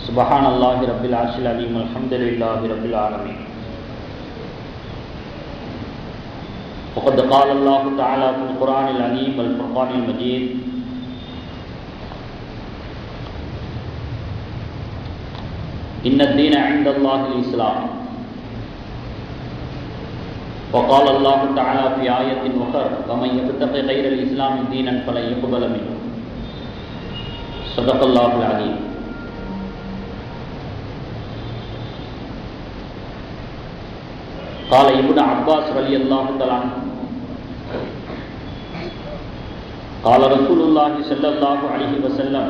سبحان الله رب العرش العظيم الحمد لله رب العالمين. وقد قال الله تعالى في القرآن العظيم والفرقان المجيد: إن الدين عند الله الإسلام. وقال الله تعالى في آية أخرى: ومن يبتغي غير الإسلام دينا فلن يقبل منه. صدق الله العظيم. قال ابن عباس رضي الله تعالى عنه: قال رسول الله صلى الله عليه وسلم: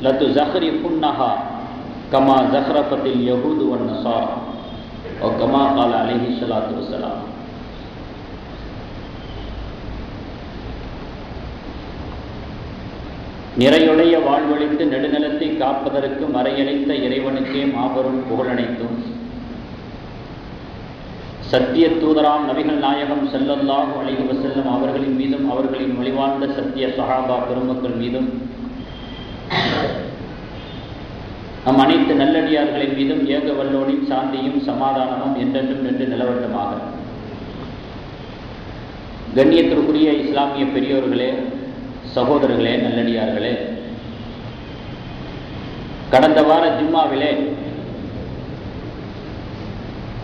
لتزخرفنها كما زخرفت اليهود والنصارى وكما قال عليه الصلاة والسلام. நிறையுடைய வாழ்வழித்து நெடுநிலத்தை காப்பதற்கு மறையளித்த இறைவனுக்கே மாபெரும் புகழனைத்தும், சத்திய தூதராம் நபிகள் நாயகம் ஸல்லல்லாஹு அலைஹி வஸல்லம் அவர்களின் மீதும் அவர்களின் வழிவாழ்ந்த சத்திய சஹாபா பெருமக்கள் மீதும் நம் அனைத்து நல்லடியார்களின் மீதும் ஏக வல்லோனின் சாந்தியும் சமாதானமும் என்றென்றும் நின்று நிலவட்டமாக. கண்ணியத்திற்குரிய இஸ்லாமிய பெரியோர்களே, சகோதரர்களே, நல்லடியார்களே, கடந்த வார ஜும்மாவிலே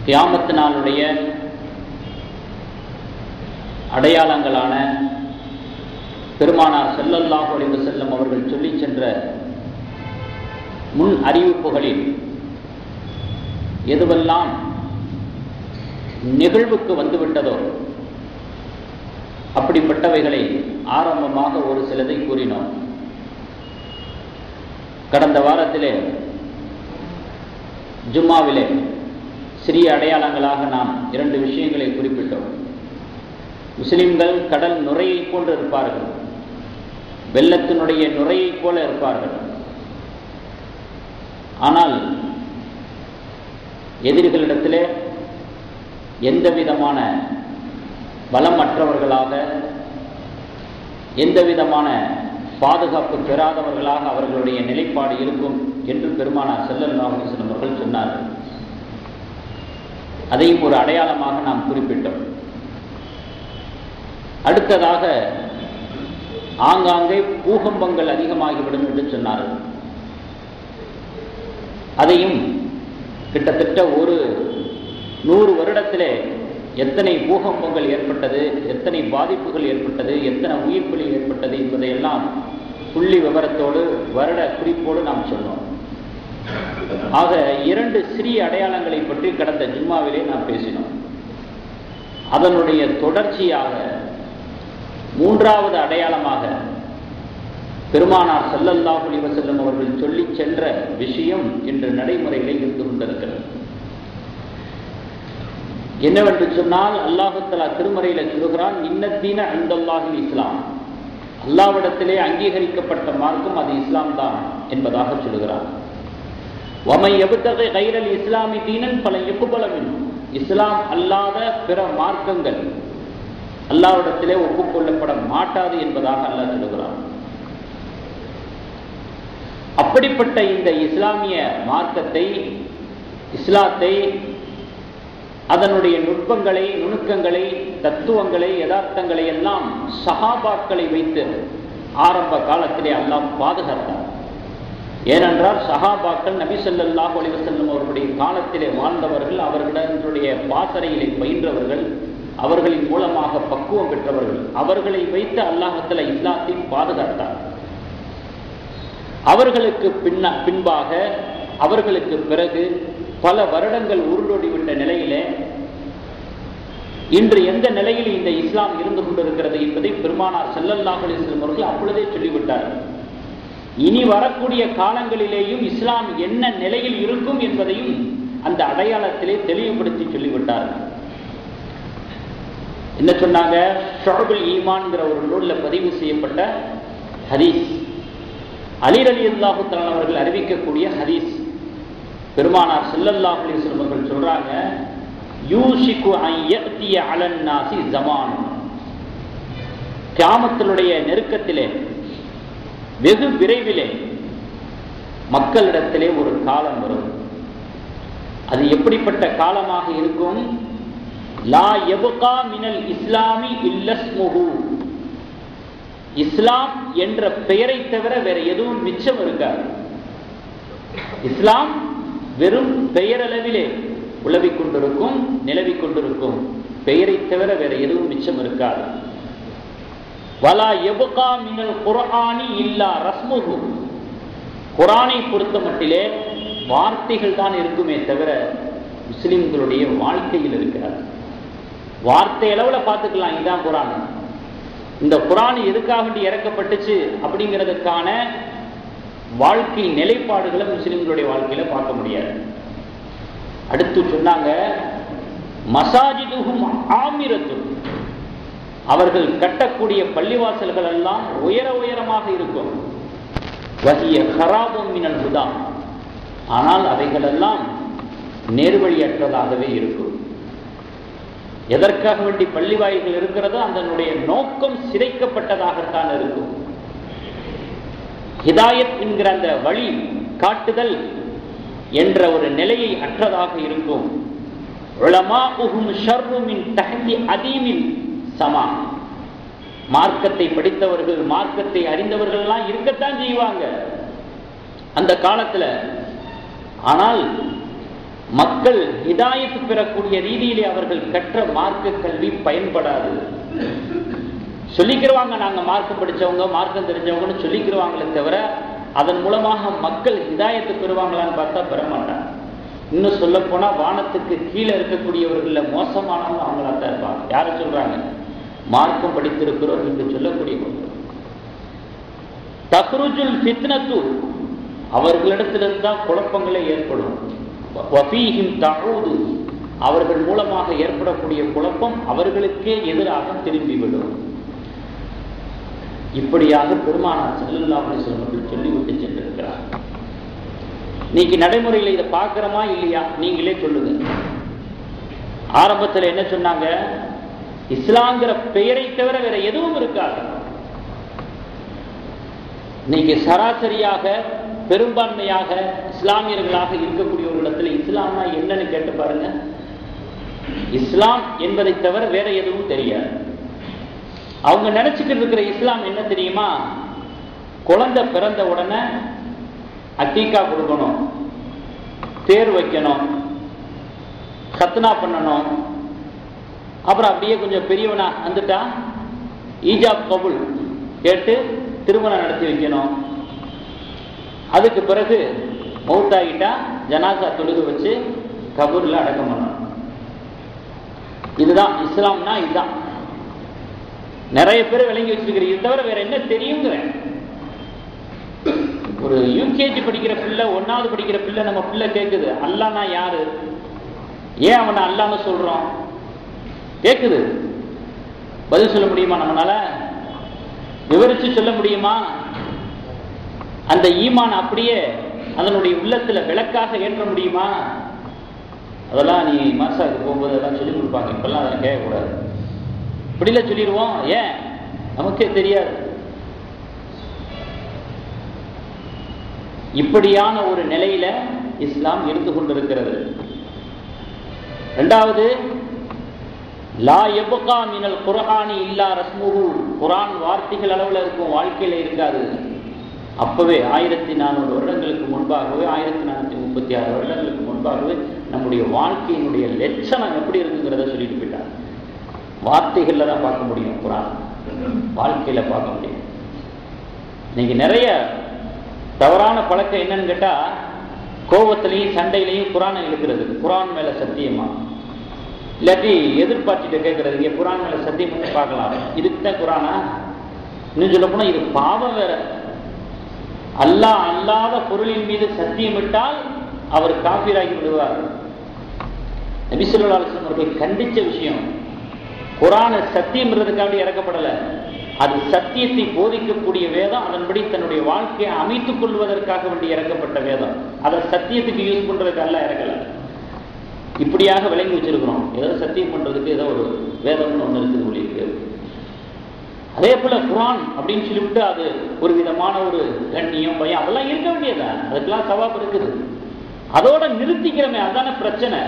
கியாமத் நாளுடைய அடையாளங்களான பெருமானார் ஸல்லல்லாஹு அலைஹி வஸல்லம் அவர்கள் சொல்லி சென்ற முன் அறிவிப்புகளில் எதுவெல்லாம் நிகழ்வுக்கு வந்துவிட்டதோ அப்படிப்பட்டவைகளை ஆரம்பமாக ஒரு சிலதை கூறினோம். கடந்த வாரத்திலே ஜும்மாவிலே சிறிய அடையாளங்களாக நாம் 2 விஷயங்களை குறிப்பிட்டோம். முஸ்லிம்கள் கடல் நுரையை போன்று இருப்பார்கள், வெள்ளத்தினுடைய நுரையை போல இருப்பார்கள். ஆனால் எதிரிகளிடத்திலே எந்த விதமான பலமற்றவர்களாக, எந்த விதமான பாதுகாப்பு பெறாதவர்களாக அவர்களுடைய நிலைப்பாடு இருக்கும் என்று பெருமானார் ஸல்லல்லாஹு அலைஹி வஸல்லம் அவர்கள் சொன்னார்கள். அதையும் ஒரு அடையாளமாக நாம் குறிப்பிட்டோம். அடுத்ததாக ஆங்காங்கே பூகம்பங்கள் அதிகமாகிவிடும் என்று சொன்னார்கள். அதையும் கிட்டத்தட்ட ஒரு 100 வருடத்திலே எத்தனை பூகம்பங்கள் ஏற்பட்டது, எத்தனை பாதிப்புகள் ஏற்பட்டது, எத்தனை உயிர்ப்பலி ஏற்பட்டது என்பதையெல்லாம் புள்ளி விவரத்தோடு வருட குறிப்போடு நாம் சொன்னோம். ஆக 2 சிறிய அடையாளங்களை பற்றி கடந்த ஜும்மாவிலே நாம் பேசினோம். அதனுடைய தொடர்ச்சியாக 3வது அடையாளமாக பெருமானார் ஸல்லல்லாஹு அலைஹி வஸல்லம் அவர்கள் சொல்லி சென்ற விஷயம் இன்று நடைமுறையிலே இருந்து கொண்டிருக்கிறது. என்னவென்று சொன்னால், அல்லாஹ் தஆலா திருமறையில சொல்கிறான்: இன்னத்தீன இன்தல்லாஹில் இஸ்லாம். அல்லாஹ்விடத்திலே அங்கீகரிக்கப்பட்ட மார்க்கம் அது இஸ்லாம் தான் என்பதாக சொல்கிறான். வமை யப்தகி கைரல் இஸ்லாமி தீனன் ஃபலன் யுக்பல மின்ஹு. இஸ்லாம் அல்லாத பிற மார்க்கங்கள் அல்லாஹ்விடத்திலே ஒப்புக்கொள்ளப்பட மாட்டாது என்பதாக அல்லாஹ் சொல்கிறான். அப்படிப்பட்ட இந்த இஸ்லாமிய மார்க்கத்தை, இஸ்லாத்தை, அதனுடைய நுட்பங்களை, நுணுக்கங்களை, தத்துவங்களை, யதார்த்தங்களை எல்லாம் சஹாபாக்களை வைத்து ஆரம்ப காலத்திலே அல்லாஹ் பாதுகாத்தார். ஏனென்றால் சஹாபாக்கள் நபி ஸல்லல்லாஹு அலைஹி வஸல்லம் அவர்களுடைய காலத்திலே வாழ்ந்தவர்கள், அவர்களுடைய பாசறையிலே பயின்றவர்கள், அவர்களின் மூலமாக பக்குவம் பெற்றவர்கள். அவர்களை வைத்து அல்லாஹ் தஆலா இஸ்லாத்தை பாதுகாத்தார். அவர்களுக்கு பின்பாக, அவர்களுக்கு பிறகு பல வருடங்கள் உருளோடிவிட்ட நிலையிலே இன்று எந்த நிலையில் இந்த இஸ்லாம் இருந்து கொண்டிருக்கிறது என்பதை பெருமானார் ஸல்லல்லாஹு அலைஹி வஸல்லம் அவர்கள் அப்பொழுதே சொல்லிவிட்டார்கள். இனி வரக்கூடிய காலங்களிலேயும் இஸ்லாம் என்ன நிலையில் இருக்கும் என்பதையும் அந்த அடையாளத்திலே தெளிவுபடுத்தி சொல்லிவிட்டார்கள். என்ன சொன்னாங்க? ஷுஅபுல் ஈமான்ங்கிற ஒரு நூலில் பதிவு செய்யப்பட்ட ஹதீஸ், அலி ரலியல்லாஹு தஆலா அவர்கள் அறிவிக்கக்கூடிய ஹதீஸ். பெருமானார் ஸல்லல்லாஹு அலைஹி வஸல்லம் அவர்கள் சொல்றாங்க: யூஷிகு அன் யஅதிய அலன் நாஸி ஸமான். கியாமத்தினுடைய நெருக்கத்திலே வெகு விரைவிலே மக்களிடத்திலே ஒரு காலம் வரும். அது எப்படிப்பட்ட காலமாக இருக்கும்? லா யபகா மினல் இஸ்லாமி இல்லஸ்முஹு, இஸ்லாம் என்ற பெயரை தவிர வேற எதுவும் மிச்சம் இருக்காது. இஸ்லாம் வெறும் பெயரளவிலே உலவிக் கொண்டிருக்கும், நிலவிக் கொண்டிருக்கும். பெயரை தவிர வேற எதுவும் மிச்சம் இருக்காது. வலா யபகா மினல் குர்ஆனி இல்லா ரஸ்முஹு, குர்ஆனை பொறுத்த மட்டிலே வார்த்தைகள் தான் இருக்குமே தவிர முஸ்லிம்களுடைய வாழ்க்கையில் இருக்கிறார். வார்த்தை அளவுல பார்த்துக்கலாம், இதுதான் குர்ஆன். இந்த குர்ஆன் எதுக்காக வேண்டி இறக்கப்பட்டுச்சு அப்படிங்கிறதுக்கான வாழ்க்கை நிலைப்பாடுகளை முஸ்லிம்களுடைய வாழ்க்கையில பார்க்க முடியாது. அடுத்து சொன்னாங்க, மசாஜிதுஹும் ஆமிரத்துன், அவர்கள் கட்டக்கூடிய பள்ளிவாசல்கள் எல்லாம் உயர உயரமாக இருக்கும். வஹிய ஹராபும் மினல் ஹுதா, ஆனால் அவைகளெல்லாம் நேர்வழியற்றதாகவே இருக்கும். எதற்காக வேண்டி பள்ளி வாயில்கள் இருக்கிறதோ அதனுடைய நோக்கம் சிதைக்கப்பட்டதாகத்தான் இருக்கும். ஹிதாயத் என்கிற அந்த வழி காட்டுதல் என்ற ஒரு நிலையை அற்றதாக இருக்கும். உலமாஉஹும் ஷர்ரு மின் தஹ்தி அதீமில் சமா, மார்க்கத்தை படித்தவர்கள், மார்க்கத்தை அறிந்தவர்கள் எல்லாம் இருக்கத்தான் செய்வாங்க அந்த காலத்துல. ஆனால் மக்கள் ஹிதாயத்து பெறக்கூடிய ரீதியிலே அவர்கள் கற்ற மார்க்க கல்வி பயன்படாது. சொல்லிக்கிறவாங்க, நாங்க மார்க்கம் படிச்சவங்க, மார்க்கம் தெரிஞ்சவங்கன்னு சொல்லிக்கிறவாங்களே தவிர அதன் மூலமாக மக்கள் ஹிதாயத்து பெறுவாங்களான்னு பார்த்தா பெற மாட்டாங்க. இன்னும் சொல்ல போனா வானத்துக்கு கீழே இருக்கக்கூடியவர்கள மோசமானவங்க அவங்களா தான் இருப்பாங்க. யாரு சொல்றாங்க? மார்க்கம் படித்திருக்கிறோம் என்று சொல்லக்கூடியவர்கள். தக்ருஜுல் ஃபித்னத்து, அவர்களிடத்திலிருந்து தான் குழப்பங்களே ஏற்படும். வஃபீஹிம் தஊது, அவர்கள் மூலமாக ஏற்படக்கூடிய குழப்பம் அவர்களுக்கே எதிராக திரும்பிவிடும். இப்படியாக பெருமானார் ஸல்லல்லாஹு அலைஹி வஸல்லம் அவர்கள் சொல்லிவிட்டு சென்றிருக்கிறார். இன்னைக்கு நடைமுறையில் இதை பார்க்கிறோமா இல்லையா? நீங்களே சொல்லுங்க. ஆரம்பத்தில் என்ன சொன்னாங்க? இஸ்லாங்கிற பெயரை தவிர வேற எதுவும் இருக்காது. இன்னைக்கு சராசரியாக பெரும்பான்மையாக இஸ்லாமியர்களாக இருக்கக்கூடிய ஒரு இடத்துல இஸ்லாம்னா என்னன்னு கேட்டு பாருங்க. இஸ்லாம் என்பதை தவிர வேற எதுவும் தெரியாது. அவங்க நினைச்சுக்கிட்டு இருக்கிற இஸ்லாம் என்ன தெரியுமா? குழந்தை பிறந்த உடனே அக்கீகா கொடுக்கணும், தேர் வைக்கணும், கத்னா பண்ணணும், அப்புறம் அப்படியே கொஞ்சம் பெரியவனா வந்துட்டா ஈஜாப் கபுல் கேட்டு திருமணம் நடத்தி வைக்கணும். அதுக்கு பிறகு மௌத்தாகிட்டா ஜனாசா தொழுக வச்சு கபூர்ல அடக்கம் பண்ணணும். இதுதான் இஸ்லாம்னா. இதுதான் நிறைய பேர் விளங்கி வச்சிருக்கிறீங்க. இது தவிர வேற என்ன தெரியுங்கிற? ஒரு யூகேஜி படிக்கிற பிள்ளை, 1வது படிக்கிற பிள்ளை, நம்ம பிள்ளை கேட்குது, அல்லாஹ்னா யாரு? ஏன் அவனை அல்லாஹ்னு சொல்றோம்? கேட்குது. பதில் சொல்ல முடியுமா? நம்மளால விவரிச்சு சொல்ல முடியுமா? அந்த ஈமான் அப்படியே அதனுடைய உள்ளத்துல விளக்காக ஏற்ற முடியுமா? அதெல்லாம் நீ மாசாவுக்கு போகும்போது அதெல்லாம் சொல்லி கொடுப்பாங்க. இப்பெல்லாம் அதெல்லாம் கேட்கக்கூடாது. இப்படில சொல்லிடுவோம். ஏன்? நமக்கே தெரியாது. இப்படியான ஒரு நிலையில இஸ்லாம் இருந்து கொண்டிருக்கிறது. இரண்டாவது, லா யப்கா மினல் குர்ஆனி இல்லா ரஸ்முஹு, குர்ஆன் வார்த்தைகள் அளவுல இருக்கும், வாழ்க்கையில இருக்காது. அப்பவே 1400 வருடங்களுக்கு முன்பாகவே, 1436 வருடங்களுக்கு முன்பாகவே நம்முடைய வாழ்க்கையினுடைய லட்சணம் எப்படி இருக்குங்கிறத சொல்லிட்டு போயிட்டாங்க. வார்த்தைகள்ல தான் பார்க்க முடியும், குர்ஆன் வாழ்க்கையில பார்க்க முடியும். இன்னைக்கு நிறைய தவறான பழக்கம் என்னன்னு கேட்டா, கோபத்திலையும் சண்டையிலையும் குர்ஆனை இழுக்கிறது. குர்ஆன் மேல சத்தியமா, இல்லாட்டி எதிர்பார்த்துட்டு கேட்கறது, இங்க குர்ஆன் மேல சத்தியம் பண்ணி பார்க்கலாம், இதுக்கு தான் குர்ஆனா? இன்னும் சொல்ல போனா இது பாவம் வேற. அல்லாஹ் அல்லாத பொருளின் மீது சத்தியமிட்டால் அவர் காஃபிராகி விடுவார். நபி ஸல்லல்லாஹு அலைஹி வஸல்லம் அவர்கள் கண்டிச்ச விஷயம். குர்ஆனை சத்தியம்ன்றதுக்காக இறக்கப்படலை, அது சத்தியத்தை போதிக்கக்கூடிய வேதம். அதன்படி தன்னுடைய வாழ்க்கையை அமைத்துக் கொள்வதற்காக வேண்டி இறக்கப்பட்ட வேதம். அதை சத்தியத்துக்கு யூஸ் பண்றதுக்கு அல்ல இறக்கல. இப்படியாக விளங்கி வச்சிருக்கிறோம். ஏதோ சத்தியம் பண்றதுக்கு ஏதோ ஒரு வேதம்னு ஒன்று இருக்குது உங்களுக்கு. அதே போல குர்ஆன் அப்படின்னு சொல்லிவிட்டு அது ஒரு விதமான ஒரு கண்ணியம் பயம் அதெல்லாம் இருக்க வேண்டியதான், அதுக்கெல்லாம் சவாப் இருக்குது. அதோட நிறுத்திக்கிறமே, அதான பிரச்சனை.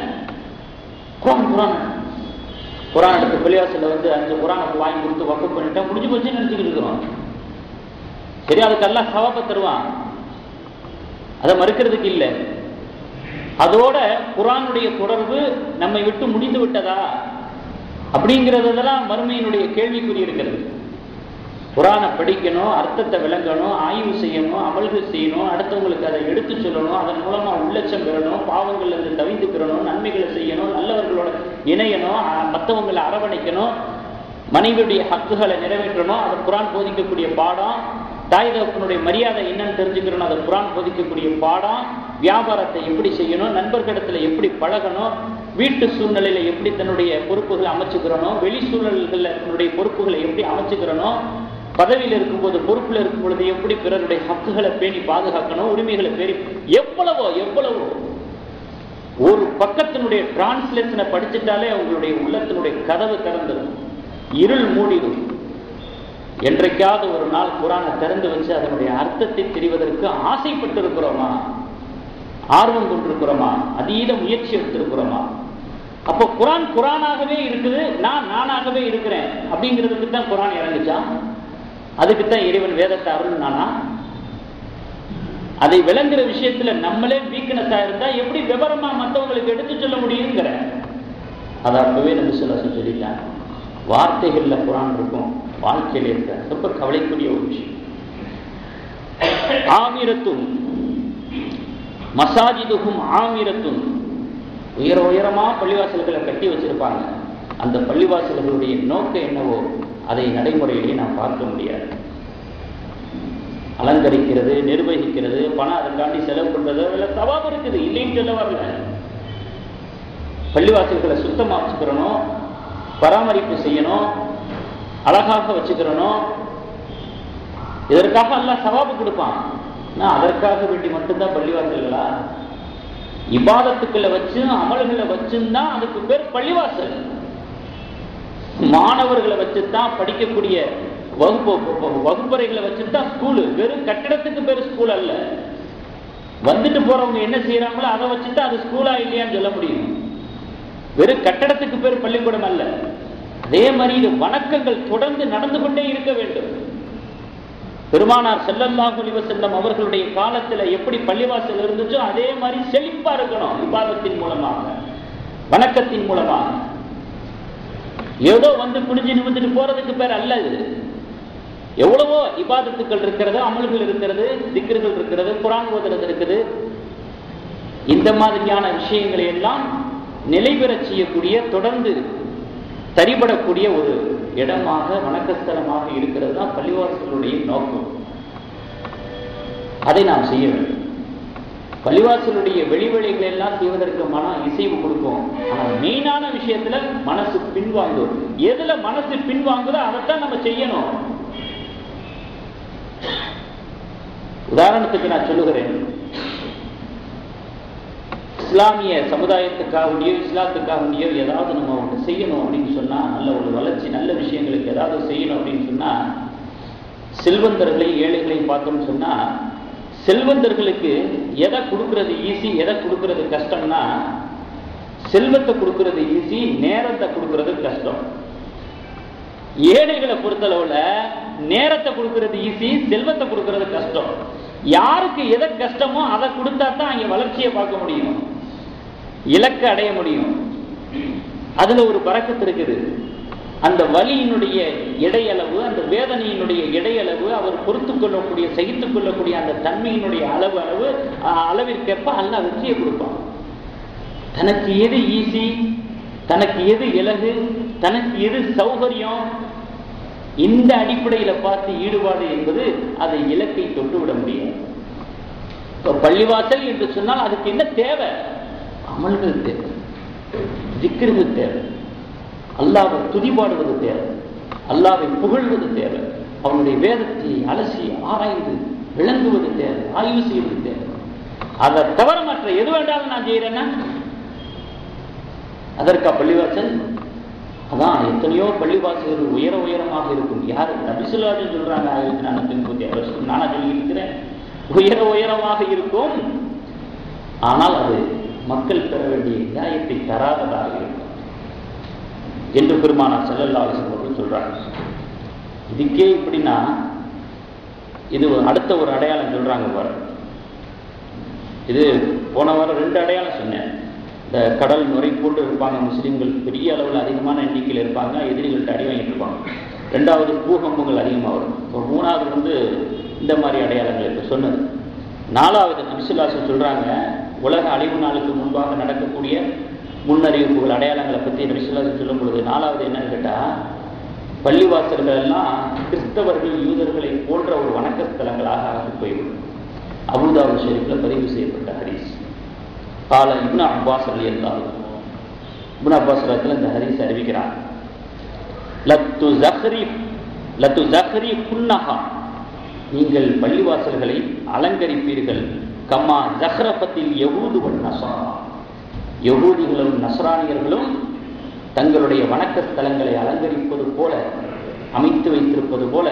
குர்ஆன் எடுத்து பள்ளிவாசல்ல 5 குர்ஆனை வாங்கி கொடுத்து வக்ஃப் பண்ணிட்டா முடிஞ்சு போச்சு நினைச்சுக்கிட்டு இருக்கிறோம். சரி, அதுக்கு அல்லாஹ் சவாபை தருவான், அதை மறுக்கிறதுக்கு இல்லை. அதோட குர்ஆனுடைய தொடர்பு நம்மை விட்டு முடிந்து விட்டதா அப்படிங்கிறதெல்லாம் மறுமையினுடைய கேள்விக்குறி இருக்கிறது. குர்ஆனை படிக்கணும், அர்த்தத்தை விளங்கணும், ஆய்வு செய்யணும், அமல்கள் செய்யணும், அடுத்தவங்களுக்கு அதை எடுத்து சொல்லணும், அதன் மூலமா உள்ளட்சம் பெறணும், பாவங்கள்ல இருந்து தவிர்த்துக்கிறணும், நன்மைகளை செய்யணும், நல்லவர்களோட இணையணும், மற்றவங்களை அரவணைக்கணும், மனைவியுடைய ஹக்குகளை நிறைவேற்றணும். அது குர்ஆன் போதிக்கக்கூடிய பாடம். தாய் தகப்பனுடைய மரியாதை என்னன்னு தெரிஞ்சுக்கிறோம், அதை குர்ஆன் போதிக்கக்கூடிய பாடம். வியாபாரத்தை எப்படி செய்யணும், நண்பர்களிடத்துல எப்படி பழகணும், வீட்டு சூழ்நிலையில எப்படி தன்னுடைய பொறுப்புகளை அமைச்சுக்கிறணும், வெளி சூழல்களில் தன்னுடைய பொறுப்புகளை எப்படி அமைச்சுக்கிறணும், பதவியில் இருக்கும்போது பொறுப்புல இருக்கும் பொழுது எப்படி பிறருடைய ஹக்குகளை பேணி பாதுகாக்கணும், உரிமைகளை பேணி எவ்வளவோ எவ்வளவோ. ஒரு பக்கத்தினுடைய டிரான்ஸ்லேஷனை படிச்சுட்டாலே உங்களுடைய உள்ளத்தினுடைய கதவு திறந்துடும், இருள் மூடிடும். என்றைக்காவது ஒரு நாள் குர்ஆனை திறந்து வச்சு அதனுடைய அர்த்தத்தை தெரிவதற்கு ஆசைப்பட்டு இருக்கிறோமா, ஆர்வம் கொண்டிருக்கிறோமா, அதீத முயற்சி எடுத்திருக்கிறோமா? அப்போ குர்ஆன் குர்ஆனாகவே இருக்குது, நானாகவே இருக்கிறேன் அப்படிங்கிறதுக்கு தான் குர்ஆன் இறங்குச்சா? அதுக்குத்தான் இறைவன் வேதத்தை அருள்னானா? அதை விளங்குற விஷயத்துல நம்மளே வீக்னஸா இருந்தா எப்படி விவரமா மற்றவங்களுக்கு எடுத்து சொல்ல முடியுங்கிற அதை அப்பவே நபி ஸல்லல்லாஹு அலைஹி வஸல்லம் சொல்லிட்டாங்க. வார்த்தைகள்ல குர்ஆன் இருக்கும், வாழ்க்கையில இருக்க ரொம்ப கவலைக்குரிய ஒரு விஷயம். ஆமிரத்துன் மசாஜிதுஹும் ஆமிரத்துன், உயரமா பள்ளிவாசல்களை கட்டி வச்சிருப்பாங்க. அந்த பள்ளிவாசல்களுடைய நோக்கம் என்னவோ அதை நடைமுறையிலேயே நாம் பார்க்க முடியாது. அலங்கரிக்கிறது, நிர்வகிக்கிறது, பணம் அதற்காண்டி செலவு பண்றது அதில் சவாப் இருக்குது, இல்லைன்னு சொல்ல வரல. பள்ளிவாசல்களை சுத்தமா வச்சுக்கிறணும், பராமரிப்பு செய்யணும், அழகாக வச்சுக்கிறணும். இதற்காக அல்லாஹ் சவாபு கொடுப்பான். அதற்காக வேண்டி மட்டும்தான் பள்ளிவாசல்களா? இபாதத்துக்களை வச்சு அமல்களை வச்சுதான் அதுக்கு பேர் பள்ளிவாசல். மாணவர்களை வச்சுதான் படிக்கக்கூடிய வகுப்பறைகளை வச்சுதான் ஸ்கூலு. வெறும் கட்டிடத்துக்கு பேர் ஸ்கூல் அல்ல. வந்துட்டு போறவங்க என்ன செய்யறாங்களோ அதை வச்சுதான் அது ஸ்கூலா இல்லையான்னு சொல்ல முடியும். வெறும் கட்டடத்துக்கு பேர் பள்ளிக்கூடம் அல்ல. அதே மாதிரி இது வணக்கங்கள் தொடர்ந்து நடந்து கொண்டே இருக்க வேண்டும். பெருமானார் ஸல்லல்லாஹு அலைஹி வஸல்லம் அவர்களுடைய காலத்துல எப்படி பள்ளிவாசல் இருந்துச்சோ அதே மாதிரி செழிப்பா இருக்கணும். இபாதத்தின் மூலமாக, வணக்கத்தின் மூலமாக. ஏதோ வந்து குனிஞ்சு நிமிர்ந்துட்டு போறதுக்கு பேர் அல்ல இது. எவ்வளவோ இபாதத்துக்கள் இருக்கிறது, அமல்கள் இருக்கிறது, திக்ர்கள் இருக்கிறது, குர்ஆன் ஓதுறது இருக்குது. இந்த மாதிரியான விஷயங்களை எல்லாம் நிலை பெறச் செய்யக்கூடிய, தொடர்ந்து சரிபடக்கூடிய ஒரு இடமாக, வணக்கஸ்தலமாக இருக்கிறது தான் பள்ளிவாசலுடைய நோக்கம். அதை நாம் செய்ய வேண்டும். பள்ளிவாசலுடைய வெளிவெளிகளை எல்லாம் செய்வதற்கு மன இசைவு கொடுக்கும். ஆனால் மெயினான விஷயத்துல மனசு பின்வாங்கும். எதுல மனசு பின்வாங்குதோ அதைத்தான் நம்ம செய்யணும். உதாரணத்துக்கு நான் சொல்லுகிறேன், இஸ்லாமிய சமுதாயத்துக்காகவோ இஸ்லாத்துக்காகவோ ஏதாவது நம்ம ஒன்று செய்யணும் அப்படின்னு சொன்னா, நல்ல ஒரு வளர்ச்சி, நல்ல விஷயங்களுக்கு ஏதாவது செய்யணும் அப்படின்னு சொன்னா, செல்வந்தர்களை ஏழைகளை பார்த்தோம்னு சொன்னா, செல்வந்தர்களுக்கு எதை கொடுக்கறது ஈஸி, எதை கொடுக்கறது கஷ்டம்னா, செல்வத்தை கொடுக்கறது ஈஸி, நேரத்தை கொடுக்கறது கஷ்டம். ஏழைகளை பொறுத்தளவுல நேரத்தை கொடுக்கறது ஈஸி, செல்வத்தை கொடுக்கறது கஷ்டம். யாருக்கு எதை கஷ்டமோ அதை கொடுத்தா தான் அங்க வளர்ச்சியை பார்க்க முடியும், இலக்கை அடைய முடியும். அதுல ஒரு பரக்கத்து இருக்குது. அந்த வலியினுடைய இடையளவு, அந்த வேதனையினுடைய இடையளவு, அவர் பொறுத்து கொள்ளக்கூடிய, சகித்துக் கொள்ளக்கூடிய அந்த தன்மையினுடைய அளவிற்கேற்ப அல்லாஹ் வெற்றியை கொடுப்பான். தனக்கு எது ஈஸி, தனக்கு எது இலகு, தனக்கு எது சௌகரியம், இந்த அடிப்படையில பார்த்து ஈடுபாடு என்பது அதை இலக்கை தொட்டு விட முடியும். பள்ளிவாசல் என்று சொன்னால் அதுக்கு என்ன தேவை? அமல்கள் தேவை, திக்ர்கள் தேவை, அல்லாஹ்வை துதிபாடுவது தேவை, அல்லாஹ்வை புகழ்வது தேவை, அவனுடைய வேதத்தை அலசி ஆராய்ந்து விளங்குவது தேவை, ஆய்வு செய்வது தேவை. அதை தவிர மற்ற எது வேண்டாலும் நான் செய்யறேன்னா அதற்கா பள்ளிவாசல்? அதான் எத்தனையோ பள்ளிவாசல்கள் உயர உயரமாக இருக்கும். யாரு நபிசுல்லாஹு சொல்றாங்க 1436 வருஷம் நானா சொல்லி இருக்கிறேன். உயர உயரமாக இருக்கும், ஆனால் அது மக்கள் பெற வேண்டிய நியாயத்தை தராததாக இருக்கும் என்று பெருமானார் ஸல்லல்லாஹு அலைஹி வஸல்லம் சொல்றாங்க. இதுக்கே இப்படின்னா இது அடுத்த ஒரு அடையாளம் சொல்றாங்க பாரு. இது போன வாரம் 2 அடையாளம் சொன்னேன். இந்த கடல் நுரை போட்டு இருப்பாங்க முஸ்லீம்கள், பெரிய அளவில் அதிகமான எண்ணிக்கையில் இருப்பாங்க, எதிரிகள்கிட்ட அடி வாங்கிட்டு இருப்பாங்க. 2வது பூகம்பங்கள் அதிகமாக வரும். இப்போ 3வது இந்த மாதிரி அடையாளங்கள் இப்போ சொன்னது. 4வது நபிசுல்லாஹு சொல்றாங்க, உலக அழிவு நாளுக்கு முன்பாக நடக்கக்கூடிய முன்னறிவிப்புகள் அடையாளங்களை பற்றி நபிசுல்லாஹு சொல்லும் பொழுது 4வது என்னன்னு கேட்டால், பள்ளிவாசல்கள் எல்லாம் கிறிஸ்தவர்கள் யூதர்களை போன்ற ஒரு வணக்கஸ்தலங்களாக ஆகி போய்விடும். அபூதாவுத் ஷரீஃபில் பதிவு செய்யப்பட்ட ஹதீஸ். கால இப்னு அப்பாஸ் ரலியல்லாஹு அன்ஹு, இப்னு அப்பாஸ் ரலியல்லாஹு இந்த ஹதீஸ் அறிவிக்கிறார். லத்து ஜஹ்ரி குன்னஹா, நீங்கள் பள்ளிவாசல்களை அலங்கரிப்பீர்கள். கம்மா ஜஹ்ரபத்தில் யஹூது வன் நஸாரா, யஹூதிகளும் நஸ்ரானியர்களும் தங்களுடைய வணக்க ஸ்தலங்களை அலங்கரிப்பது போல, அமைத்து வைத்திருப்பது போல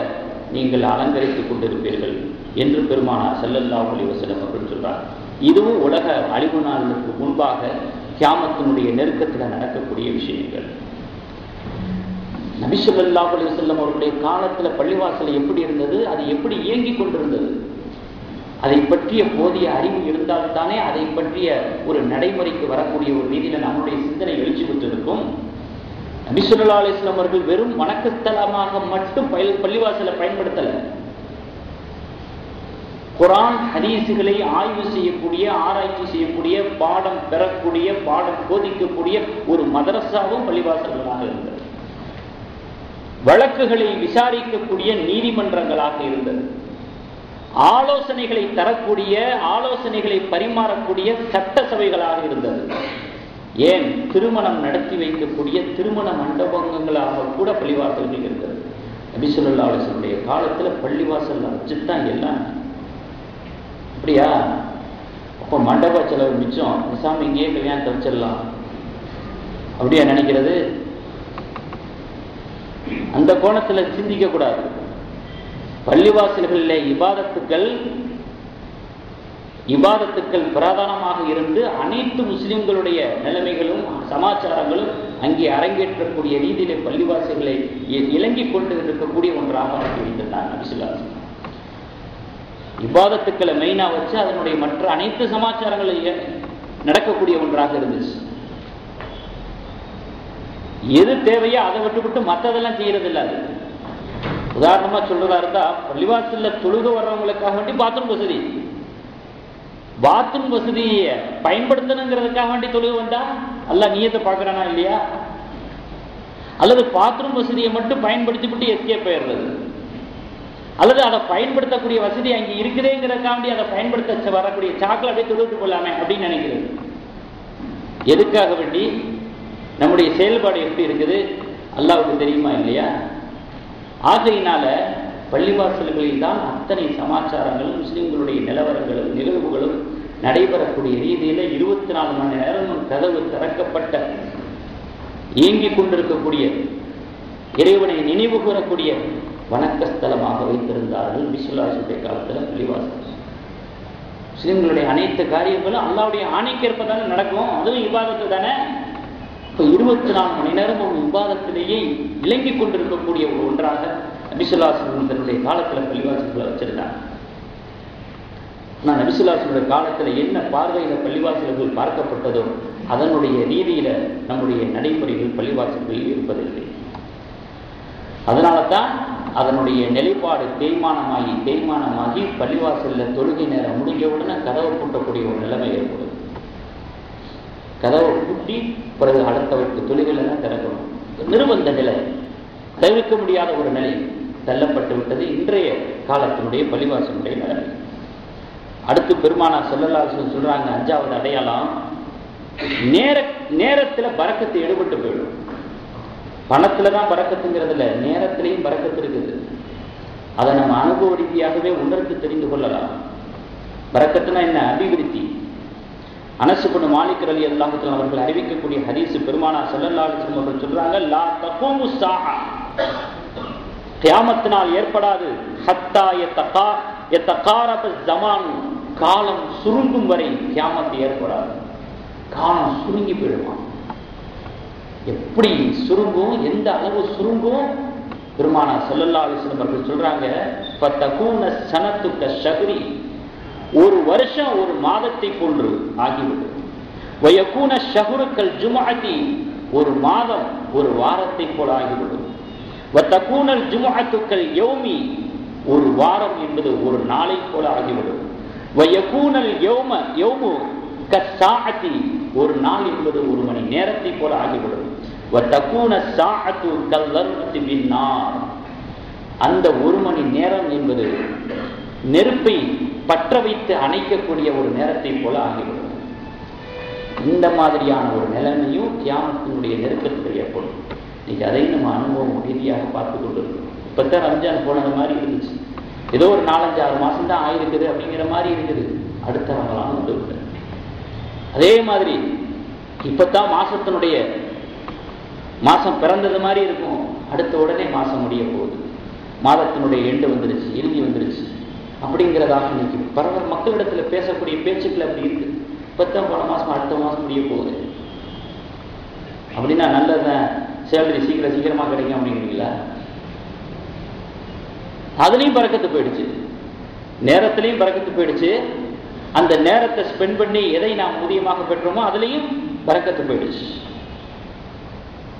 நீங்கள் அலங்கரித்துக் கொண்டிருப்பீர்கள் என்று பெருமானார் ஸல்லல்லாஹு அலைஹி வஸல்லம் அவர்கள் சொல்றார். இதுவும் உலக அழிவு நாளுக்கு முன்பாக கியாமத்தினுடைய நெருக்கத்தில் நடக்கக்கூடிய விஷயங்கள். நபி ஸல்லல்லாஹு அலைஹி வஸல்லம் அவருடைய காலத்தில் பள்ளிவாசல் எப்படி இருந்தது, அது எப்படி இயங்கிக் கொண்டிருந்தது, அதை பற்றிய போதிய அறிவு இருந்தால்தானே அதை பற்றிய ஒரு நடைமுறைக்கு வரக்கூடிய ஒரு ரீதியில் நம்முடைய சிந்தனை எழுச்சி பெற்றிருக்கும். நபி ஸல்லல்லாஹு அலைஹி வஸல்லம் அவர்கள் வெறும் வணக்கஸ்தலமாக மட்டும் பள்ளிவாசலை பயன்படுத்தல, குர்ஆன் ஹதீஸுகளை ஆய்வு செய்யக்கூடிய, ஆராய்ச்சி செய்யக்கூடிய, பாடம் பெறக்கூடிய, பாடம் போதிக்கக்கூடிய ஒரு மதரசாவும் பள்ளிவாசல்களாக இருந்தது. வழக்குகளை விசாரிக்கக்கூடிய நீதிமன்றங்களாக இருந்தது. ஆலோசனைகளை தரக்கூடிய, ஆலோசனைகளை பரிமாறக்கூடிய சட்ட சபைகளாக இருந்தது. ஏன் திருமணம் நடத்தி வைக்கக்கூடிய திருமண மண்டபங்களாக கூட பள்ளிவாசல்கள் இருந்தது. நபி ஸல்லல்லாஹு அலைஹி வஸல்லம் காலத்துல பள்ளிவாசல் வச்சுதான் எல்லாம். அப்படியா? அப்போ மண்டப செலவு மிச்சம், சாமி இங்கேயே கல்யாணத்தை வச்சிடலாம் அப்படியா நினைக்கிறது? அந்த கோணத்துல சிந்திக்க கூடாது. பள்ளிவாசல்களில் இபாதத்துக்கள் பிரதானமாக இருந்து அனைத்து முஸ்லிம்களுடைய நிலைமைகளும் சமாச்சாரங்களும் அங்கே அரங்கேற்றக்கூடிய ரீதியிலே பள்ளிவாசல்களை இலங்கிக் கொண்டு இருக்கக்கூடிய ஒன்றாக ஆக்கி வைத்திருந்தார் நபி ஸல்லல்லாஹு அலைஹி வஸல்லம். இபாதத்துக்களை மெயினா வச்சு அதனுடைய மற்ற அனைத்து சமாச்சாரங்களும் நடக்கக்கூடிய ஒன்றாக இருந்துச்சு. எது தேவையோ அதை விட்டு மற்றதெல்லாம் செய்யறது இல்லை. அது உதாரணமா சொல்றதா இருந்தா, பள்ளிவாசல்ல தொழுக வர்றவங்களுக்காக வேண்டி பாத்ரூம் வசதியை பயன்படுத்தணுங்கிறதுக்காக வேண்டி தொழுக வந்தா அல்லாஹ் நியத்தை பார்க்கறானா இல்லையா? அல்லது பாத்ரூம் வசதியை மட்டும் பயன்படுத்திவிட்டு எஸ்கேப் போயிடுறது, அல்லது அதை பயன்படுத்தக்கூடிய வசதி அங்கே இருக்குதேங்கிறதுக்காக வேண்டி அதை பயன்படுத்த வரக்கூடிய சாக்கில் அப்படியே தொழுது கொள்ளாமே அப்படின்னு நினைக்கிறது. எதுக்காக வேண்டி? நம்முடைய செயல்பாடு எப்படி இருக்குது அல்லாஹ்வுக்கு தெரியுமா இல்லையா? ஆகையினால பள்ளிவாசல்களில் தான் அத்தனை சமாச்சாரங்களும் முஸ்லிம்களுடைய நிலவரங்களும் நிகழ்வுகளும் நடைபெறக்கூடிய ரீதியில் 24 மணி நேரமும் கதவு திறக்கப்பட்ட இயங்கிக் கொண்டிருக்கக்கூடிய இறைவனை நினைவு கூறக்கூடிய வணக்கஸ்தலமாக வைத்திருந்தார்கள் நபி ஸல்லல்லாஹு அலைஹி வஸல்லம் காலத்தில் பள்ளிவாசல். முஸ்லிம்களுடைய அனைத்து காரியங்களும் அல்லாஹ்வுடைய ஆணைக்கேற்பதானே நடக்கும். அதுவும் இபாதத்து தானே. இப்போ 24 மணி நேரமும் விவாதத்திலேயே இலங்கிக் கொண்டிருக்கக்கூடிய ஒரு ஒன்றாக நபி ஸல்லல்லாஹு அலைஹி வஸல்லம் தன்னுடைய காலத்தில் பள்ளிவாசல்களை வச்சிருந்தாங்க. ஆனால் நபி ஸல்லல்லாஹு அலைஹி வஸல்லம் காலத்தில் என்ன பார்வையில் பள்ளிவாசல்கள் பார்க்கப்பட்டதோ அதனுடைய ரீதியில நம்முடைய நடைமுறைகள் பள்ளிவாசல்களில் இருப்பதில்லை. அதனால தான் அதனுடைய நிலைப்பாடு தேய்மானமாகி பள்ளிவாசலில் தொழுகை நேரம் முடிஞ்ச உடனே கதவை பூட்டக்கூடிய ஒரு நிலைமை ஏற்படுது. கதவை பூட்டி பிறகு அடுத்தவருக்கு தொழுகையில் திறக்கணும். நிர்பந்த நிலை, தவிர்க்க முடியாத ஒரு நிலை தள்ளப்பட்டு விட்டது இன்றைய காலத்தினுடைய பள்ளிவாசலுடைய நிலைமை. அடுத்து பெருமானார் ஸல்லல்லாஹு அலைஹி வஸல்லம் சொல்றாங்க, 5வது அடையாளம், நேரத்தில் பரக்கத்து எடுபட்டு போயிடும். பணத்துல தான் பரக்கத்துங்கிறது இல்லை, நேரத்திலையும் பரக்கத்து இருக்குது. அதை நம்ம அனுபவ ரீதியாகவே உணர்ந்து தெரிந்து கொள்ளலாம். பரக்கத்துனா என்ன? அபிவிருத்தி. அனஸ் இப்னு மாலிக் ரலியல்லாஹு தஆலா அவர்கள் அறிவிக்கக்கூடிய ஹதீஸ், பெருமானார் ஸல்லல்லாஹு அலைஹி வஸல்லம் அவர்கள் சொல்றாங்க, லா தகூமு ஸாஅ, கியாமத் நாள் ஏற்படாது, ஹத்தா யதகாரப ஸமான், காலம் சுருங்கும் வரை கியாமத் ஏற்படாது. காலம் சுருங்கி போயிடுமா? எப்படி சுருங்கும், எந்த அளவு சுருங்கும்? பெருமானார் ஸல்லல்லாஹு அலைஹி வஸல்லம் அவர்கள் சொல்றாங்க, ஃபதகூன ஸனத்துக ஷஹ்ரி, ஒரு வருஷம் ஒரு மாதத்தை போன்று ஆகிவிடும். வயகூன ஷஹ்ருக்கல் ஜும்அத்தி, ஒரு மாதம் ஒரு வாரத்தை போல ஆகிவிடும். வதகூனல் ஜும்அத்துக்கல் யௌமி, ஒரு வாரம் என்பது ஒரு நாளை போல ஆகிவிடும். வயகூனல் யௌமு கஸ்ஸாஅத்தி, ஒரு நாள் என்பது ஒரு மணி நேரத்தை போல ஆகிவிடும். வதகூன ஸாஅத்து கல்லர்மத்தி பின்னார், அந்த ஒரு மணி நேரம் என்பது நெருப்பை பற்ற வைத்து அணைக்கக்கூடிய ஒரு நேரத்தை போல ஆகிவிடும். இந்த மாதிரியான ஒரு நிலைமையும் கியாமத்தினுடைய நெருக்கத்தில் ஏற்படும். இன்னைக்கு அதை நம்ம அனுபவம் ரீதியாக பார்த்து கொண்டு இருக்கோம். இப்பத்தான் ரம்ஜான் போனது மாதிரி இருந்துச்சு, ஏதோ ஒரு 4-5-6 மாசம் தான் ஆயிருக்குது அப்படிங்கிற மாதிரி இருக்குது. அடுத்த ரமலான் வந்து விட்டு அதே மாதிரி இப்பத்தான் மாசம் பிறந்தது மாதிரி இருக்கும். அடுத்த உடனே மாசம் முடிய போகுது, மாதத்தினுடைய எண்டு வந்துருச்சு, இறுதி வந்துருச்சு அப்படிங்கிறதாக இன்னைக்கு பரவல் மக்களிடத்துல பேசக்கூடிய பேச்சுக்கள் அப்படி இருக்கு. இப்பத்தான் போன மாசம் அடுத்த மாசம் முடிய போகுது அப்படின்னா நல்லதுதான், சேலரி சீக்கிரமா கிடைக்கும் அப்படிங்கிறீங்களா? அதுலயும் பறக்கத்து போயிடுச்சு, நேரத்திலையும் பறக்கத்து போயிடுச்சு. அந்த நேரத்தை ஸ்பெண்ட் பண்ணி எதை நாம் ஊதியமாக பெற்றோமோ அதுலையும் பறக்கத்து போயிடுச்சு.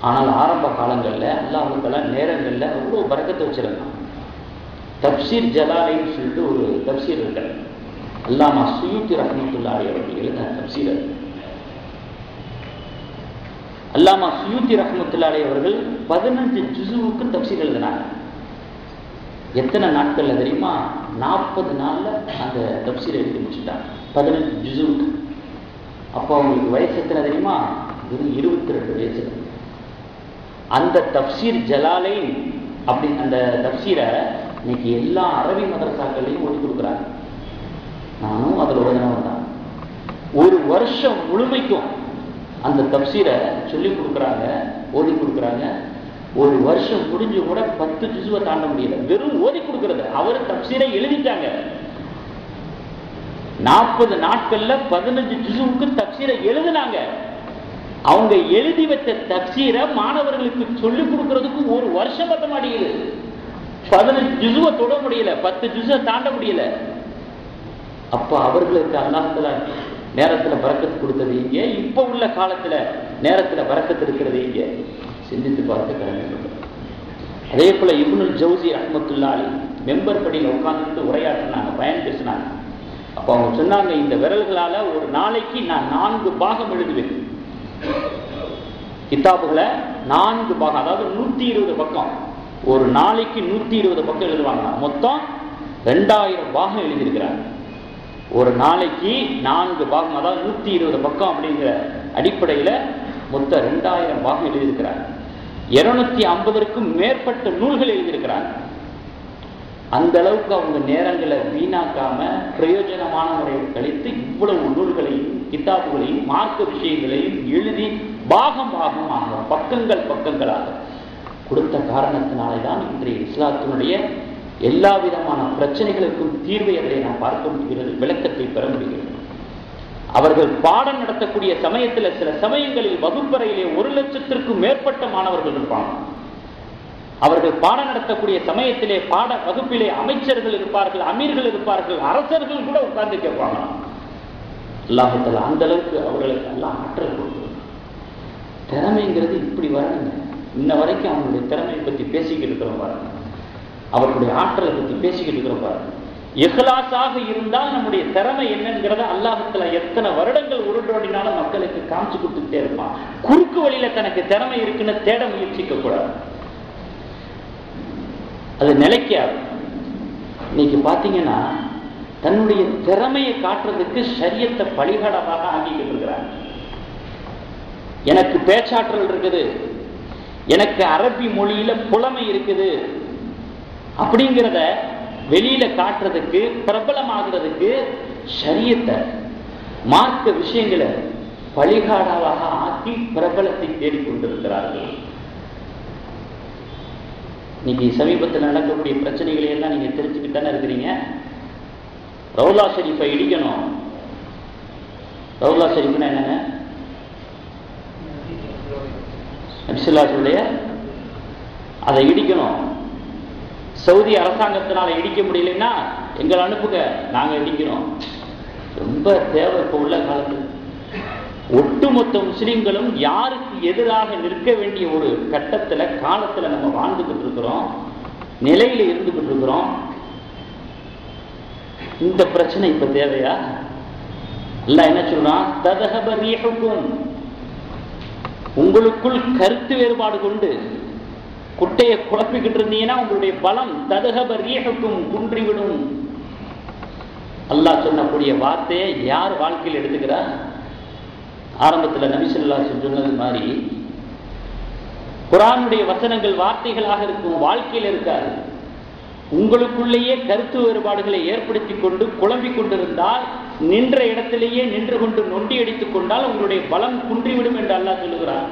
ஆனால் ஆரம்ப காலங்கள்ல அல்லாஹ் தஆலா நேரங்கள்ல அவ்வளவு பறக்கத்து வச்சிருக்கான். தப்சீர் ஜலாலைன்னு சொல்லிட்டு ஒரு தப்சீர் இருக்கு, அல்லாமா சுயூத்தி ரஹ்மத்துல்லாஹி அவர்கள் எழுதின தப்சீர். அல்லாமா சுயூத்தி ரஹ்மத்துல்லாஹி அவர்கள் 15 ஜுஸுவுக்கு தப்சீர் எழுதினாங்க. எத்தனை நாட்கள்ல தெரியுமா? 40 நாள்ல அந்த தப்சீர் எழுதி முடிச்சுட்டாங்க, 15 ஜுஸுவுக்கு. அப்போ அவங்களுக்கு வயசு எத்தனை தெரியுமா? 22 வயசு. அந்த தப்சீர் ஜலாலைன் அப்படி அந்த தப்சீரை இன்னைக்கு எல்லா அரபி மதரசாக்கள்லையும் ஓதி கொடுக்குறாங்க. நானும் அதில் ஓதினவன் தான். ஒரு வருஷம் முழுமைக்கும் அந்த தப்சீரை சொல்லி கொடுக்குறாங்க, ஓதி கொடுக்குறாங்க. ஒரு வருஷம் முடிஞ்சு கூட 10 ஜுஸுவை தாண்ட முடியல, வெறும் ஓதி கொடுக்கறது. அவர் தப்சீரை எழுதிட்டாங்க. 40 நாட்கள்ல 15 ஜுஸுவுக்கு தப்சீரை எழுதினாங்க. அவங்க எழுதி வச்ச தப்சீரை மாணவர்களுக்கு சொல்லிக் கொடுக்கறதுக்கு ஒரு வருஷம் பத்த மாட்டேங்குது. 15 ஜுஸுவை தொட முடியல, 10 ஜுஸை தாண்ட முடியல. அப்ப அவர்களுக்கு அல்லாஹ் தஆலா நேரத்துல பரக்கத்து கொடுத்தது இங்கே, இப்ப உள்ள காலத்துல நேரத்துல பரக்கத்து இருக்கிறது இங்கே. சிந்தித்து பார்த்து கடமை. அதே போல இப்னுல் ஜௌசி ரஹ்மத்துல்லாஹி அலைஹி மெம்பர் படியில் உட்கார்ந்து உரையாற்றினாங்க, பயன் பேசினாங்க. அப்ப அவங்க சொன்னாங்க, இந்த விரல்களால ஒரு நாளைக்கு நான் 4 பாகம் எழுதுவேன். கிதாபுகளை 4 பாகம், அதாவது 120 பக்கம். ஒரு நாளைக்கு 120 பக்கம் எழுதுவாங்க. மொத்தம் 2000 பாகம் எழுதியிருக்கிறாங்க. ஒரு நாளைக்கு 4 பாகம், அதாவது 120 பக்கம் அப்படிங்கிற அடிப்படையில் மொத்தம் 2000 பாகம் எழுதியிருக்கிறாங்க. 250க்கும் மேற்பட்ட நூல்கள் எழுதியிருக்கிறாங்க. அந்த அளவுக்கு அவங்க நேரங்களை வீணாக்காம பிரயோஜனமான முறையில் கழித்து இவ்வளவு நூல்களையும் கிதாபுகளையும் மார்க்க விஷயங்களையும் எழுதி பாகமாக பக்கங்களாக கொடுத்த காரணத்தினாலே தான் இன்றைய இஸ்லாத்தினுடைய எல்லா விதமான பிரச்சனைகளுக்கும் தீர்வை அதை நாம் பார்க்க முடிகிறது, விளக்கத்தை பெற முடிகிறது. அவர்கள் பாடம் நடத்தக்கூடிய சமயத்தில் சில சமயங்களில் வகுப்பறையிலே 1,00,000க்கும் மேற்பட்ட மாணவர்கள் இருப்பாங்க. அவர்கள் பாடம் நடத்தக்கூடிய சமயத்திலே பாட வகுப்பிலே அமைச்சர்கள் இருப்பார்கள், அமீர்கள் இருப்பார்கள், அரசர்கள் கூட உட்கார்ந்து கேட்பாங்க. அல்லாஹ் தஆலா அந்த அளவுக்கு அவர்களுக்கு எல்லாம் ஆற்றல் கொடுக்கும். திறமைங்கிறது இப்படி வரணுங்க. இன்ன வரைக்கும் அவங்களுடைய திறமையை பற்றி பேசிக்கிட்டு இருக்கிறோம் பாருங்க, அவர்களுடைய ஆற்றலை பற்றி பேசிக்கிட்டு இருக்கிறோம் பாருங்க. இஹ்லாஸாக இருந்தால் நம்முடைய திறமை என்னங்கிறத அல்லாஹ் தஆலா எத்தனை வருடங்கள் உருண்டோடினாலும் மக்களுக்கு காமிச்சு கொடுத்துட்டே இருப்பான். குறுக்கு வழியில தனக்கு திறமை இருக்குன்னு தேட முயற்சிக்க கூடாது, அது நிலைக்காது. இன்னைக்கு பாத்தீங்கன்னா தன்னுடைய திறமையை காட்டுறதுக்கு ஷரியத்தை பலிகடமாக ஆக்கிக்கிட்டு இருக்கிறாங்க. எனக்கு பேச்சாற்றல் இருக்குது, எனக்கு அரபி மொழியில புலமை இருக்குது அப்படிங்கிறத வெளியில காட்டுறதுக்கு, பிரபலமாகிறதுக்கு ஷரியத்தை மார்க்க விஷயங்களை பழிகாடாவாக ஆக்கி பிரபலத்தை தேடிக்கொண்டிருக்கிறார்கள். இன்னைக்கு சமீபத்தில் நடக்கக்கூடிய பிரச்சனைகளை எல்லாம் நீங்க தெரிஞ்சுக்கிட்டு தானே இருக்கிறீங்க. ரவுலா ஷெரீஃபை இடிக்கணும். ரவுலா ஷெரீஃப்னா என்னங்க? நபிசுல்லாஹுடைய அதை இடிக்கணும். சவுதி அரசாங்கத்தினால இடிக்க முடியலன்னா எங்களை அனுப்புங்க, நாங்க இடிக்கிறோம். ரொம்ப தேவை இப்ப உள்ள காலத்தில். ஒட்டுமொத்த முஸ்லிம்களும் யாருக்கு எதிராக நிற்க வேண்டிய ஒரு கட்டத்துல காலத்துல நம்ம வாழ்ந்துகிட்டு இருக்கிறோம், நிலையில இருந்துகிட்டு இருக்கிறோம். இந்த பிரச்சனை இப்ப தேவையா? அல்லாஹ் என்ன சொல்றான்? ததஹப ரீஹுக்கும், உங்களுக்குள் கருத்து வேறுபாடு கொண்டு குட்டையை குழப்பிக்கிட்டு இருந்தீங்கன்னா உங்களுடைய பலம் ததஹப ரீஹுக்கும் குன்றிவிடும். அல்லாஹ் சொல்லக்கூடிய வார்த்தையை யார் வாழ்க்கையில் எடுத்துக்கிறா? ஆரம்பத்தில் நபி ஸல்லல்லாஹு அலைஹி வஸல்லம் சொன்னது மாதிரி குர்ஆனுடைய வசனங்கள் வார்த்தைகளாக இருக்கும், வாழ்க்கையில் இருக்காது. உங்களுக்குள்ளேயே கருத்து வேறுபாடுகளை ஏற்படுத்தி கொண்டு குழம்பிக் கொண்டிருந்தால், நின்ற இடத்திலேயே நின்று கொண்டு நொண்டி அடித்துக் கொண்டால் உங்களுடைய பலம் குன்றிவிடும் என்று அல்லாஹ் சொல்லுகிறார்.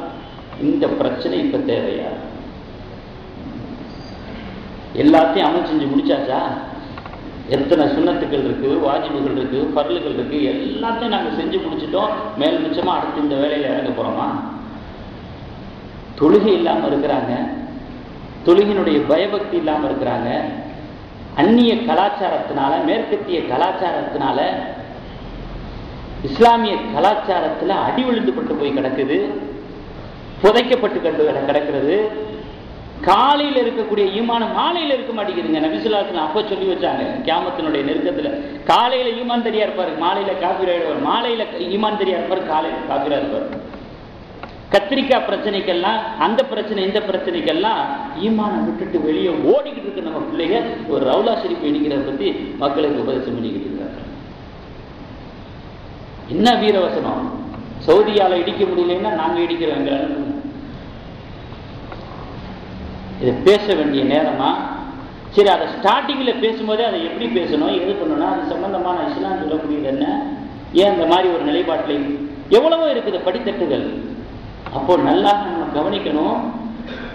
இந்த பிரச்சனை இப்ப தேவையா? எல்லாத்தையும் அமல் செஞ்சு முடிச்சாச்சா? எத்தனை சுன்னத்துக்கள் இருக்கு, வாஜிபுகள் இருக்கு, ஃபர்லுகள் இருக்கு, எல்லாத்தையும் நாங்கள் செஞ்சு முடிச்சிட்டோம். மேல் மிச்சமா அடுத்து இந்த வேலையில இறங்க போறோமா? தொழுகை இல்லாம இருக்கிறாங்க, தொழுகையினுடைய பயபக்தி இல்லாம இருக்கிறாங்க. அந்நிய கலாச்சாரத்தினால, மேற்கத்திய கலாச்சாரத்தினால இஸ்லாமிய கலாச்சாரத்துல அடி விழுந்துபட்டு போய் கிடக்குது, புதைக்கப்பட்டு கிடக்கிறது. காலையில் இருக்கக்கூடிய ஈமான் மாலையில் இருக்க மாட்டேங்குதுங்க. நபி ஸல்லல்லாஹு அலைஹி வஸல்லம் அப்ப சொல்லி வச்சாங்க, கியாமத்தினுடைய நெருக்கத்துல காலையில ஈமான் தெரியா இருப்பாரு, மாலையில காபிராயிடுவார். மாலையில ஈமான் தெரியா இருப்பாரு, காலையில காபிரா இருப்பார். கத்திரிக்காய் பிரச்சனைக்கெல்லாம், அந்த பிரச்சனை இந்த பிரச்சனைக்கெல்லாம் ஈமானை விட்டுட்டு வெளியே ஓடிக்கிட்டு இருக்கு நம்ம பிள்ளைங்க. ஒரு ரவுலா ஷெரீஃப் இடிக்கிறத பத்தி மக்களுக்கு உபதேசம் பண்ணிக்கிட்டு இருக்காங்க. என்ன வீரவசனம்? சவுதியால இடிக்க முடியலன்னா நாங்க இடிக்கிறோம். இதை பேச வேண்டிய நேரமா? சரி, அதை ஸ்டார்டிங்ல பேசும்போதே அதை எப்படி பேசணும், எது பண்ணணும், அது சம்பந்தமான இஸ்லாம் சொல்லக்கூடியது என்ன, ஏன் இந்த மாதிரி ஒரு நிலைப்பாட்டில் எவ்வளவோ இருக்குது படித்தட்டுகள். அப்போ நல்லா நம்ம கவனிக்கணும்.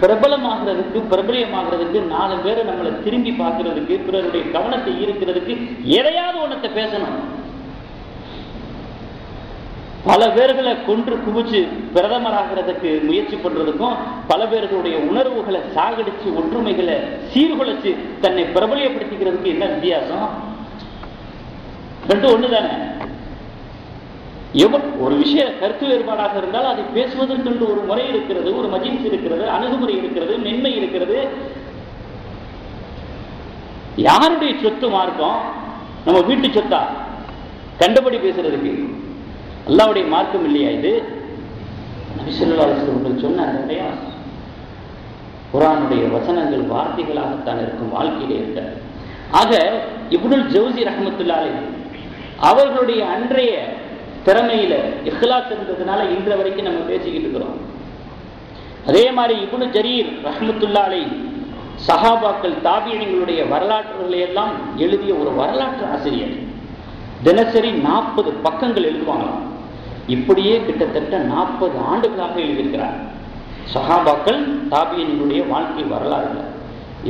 பிரபலமாகிறதுக்கு, பிரபலியமாகிறதுக்கு, 4 பேரை நம்மளை திரும்பி பார்க்கறதுக்கு, பிறருடைய கவனத்தை ஈர்க்கிறதுக்கு எதையாவது ஒன்றத்தை பேசணும். பல பேர்களை கொன்று குவிச்சு பிரதமராகிறதுக்கு முயற்சி பண்றதுக்கும், பல பேர்களுடைய உணர்வுகளை சாகடிச்சு ஒற்றுமைகளை சீர்குலைச்சு தன்னை பிரபலியப்படுத்திக்கிறதுக்கு என்ன வித்தியாசம்? ரெண்டும் ஒண்ணுதானே. ஒரு விஷய கருத்து வேறுபாடாக இருந்தால் அதை பேசுவதற்கு ஒரு முறை இருக்கிறது, ஒரு மஜ்லிஸ் இருக்கிறது, அணுகுமுறை இருக்கிறது, மென்மை இருக்கிறது. யாருடைய சொத்து மார்க்கம்? நம்ம வீட்டு சொத்தா கண்டபடி பேசுறதுக்கு? அல்லாஹ்வுடைய மார்க்கம் இல்லையா இது? நபி ஸல்லல்லாஹு அலைஹி வஸல்லம் சொன்ன அந்த குர்ஆனுடைய வசனங்கள் வார்த்தைகளாகத்தான் இருக்கும், வாழ்க்கையிலே இருக்க. ஆக இப்னுல் ஜௌசி ரஹ்மத்துல்லாஹி அலைஹி அவர்களுடைய அன்றைய திறமையில இஹ்லாஸ் இருந்ததுனால இன்று வரைக்கும் நம்ம பேசிக்கிட்டு இருக்கிறோம். அதே மாதிரி இப்னு ஜரீர் ரஹ்மத்துல்லாஹி அலைஹி சஹாபாக்கள் தாபியீன்களுடைய வரலாற்றுகளை எல்லாம் எழுதிய ஒரு வரலாற்று ஆசிரியர். தினசரி 40 பக்கங்கள் எழுதுவாங்களாம். இப்படியே கிட்டத்தட்ட 40 ஆண்டுகளாக எழுதியிருக்கிறார். சஹாபாக்கள் தாபியீன்களுடைய வாழ்க்கை வரலாறு.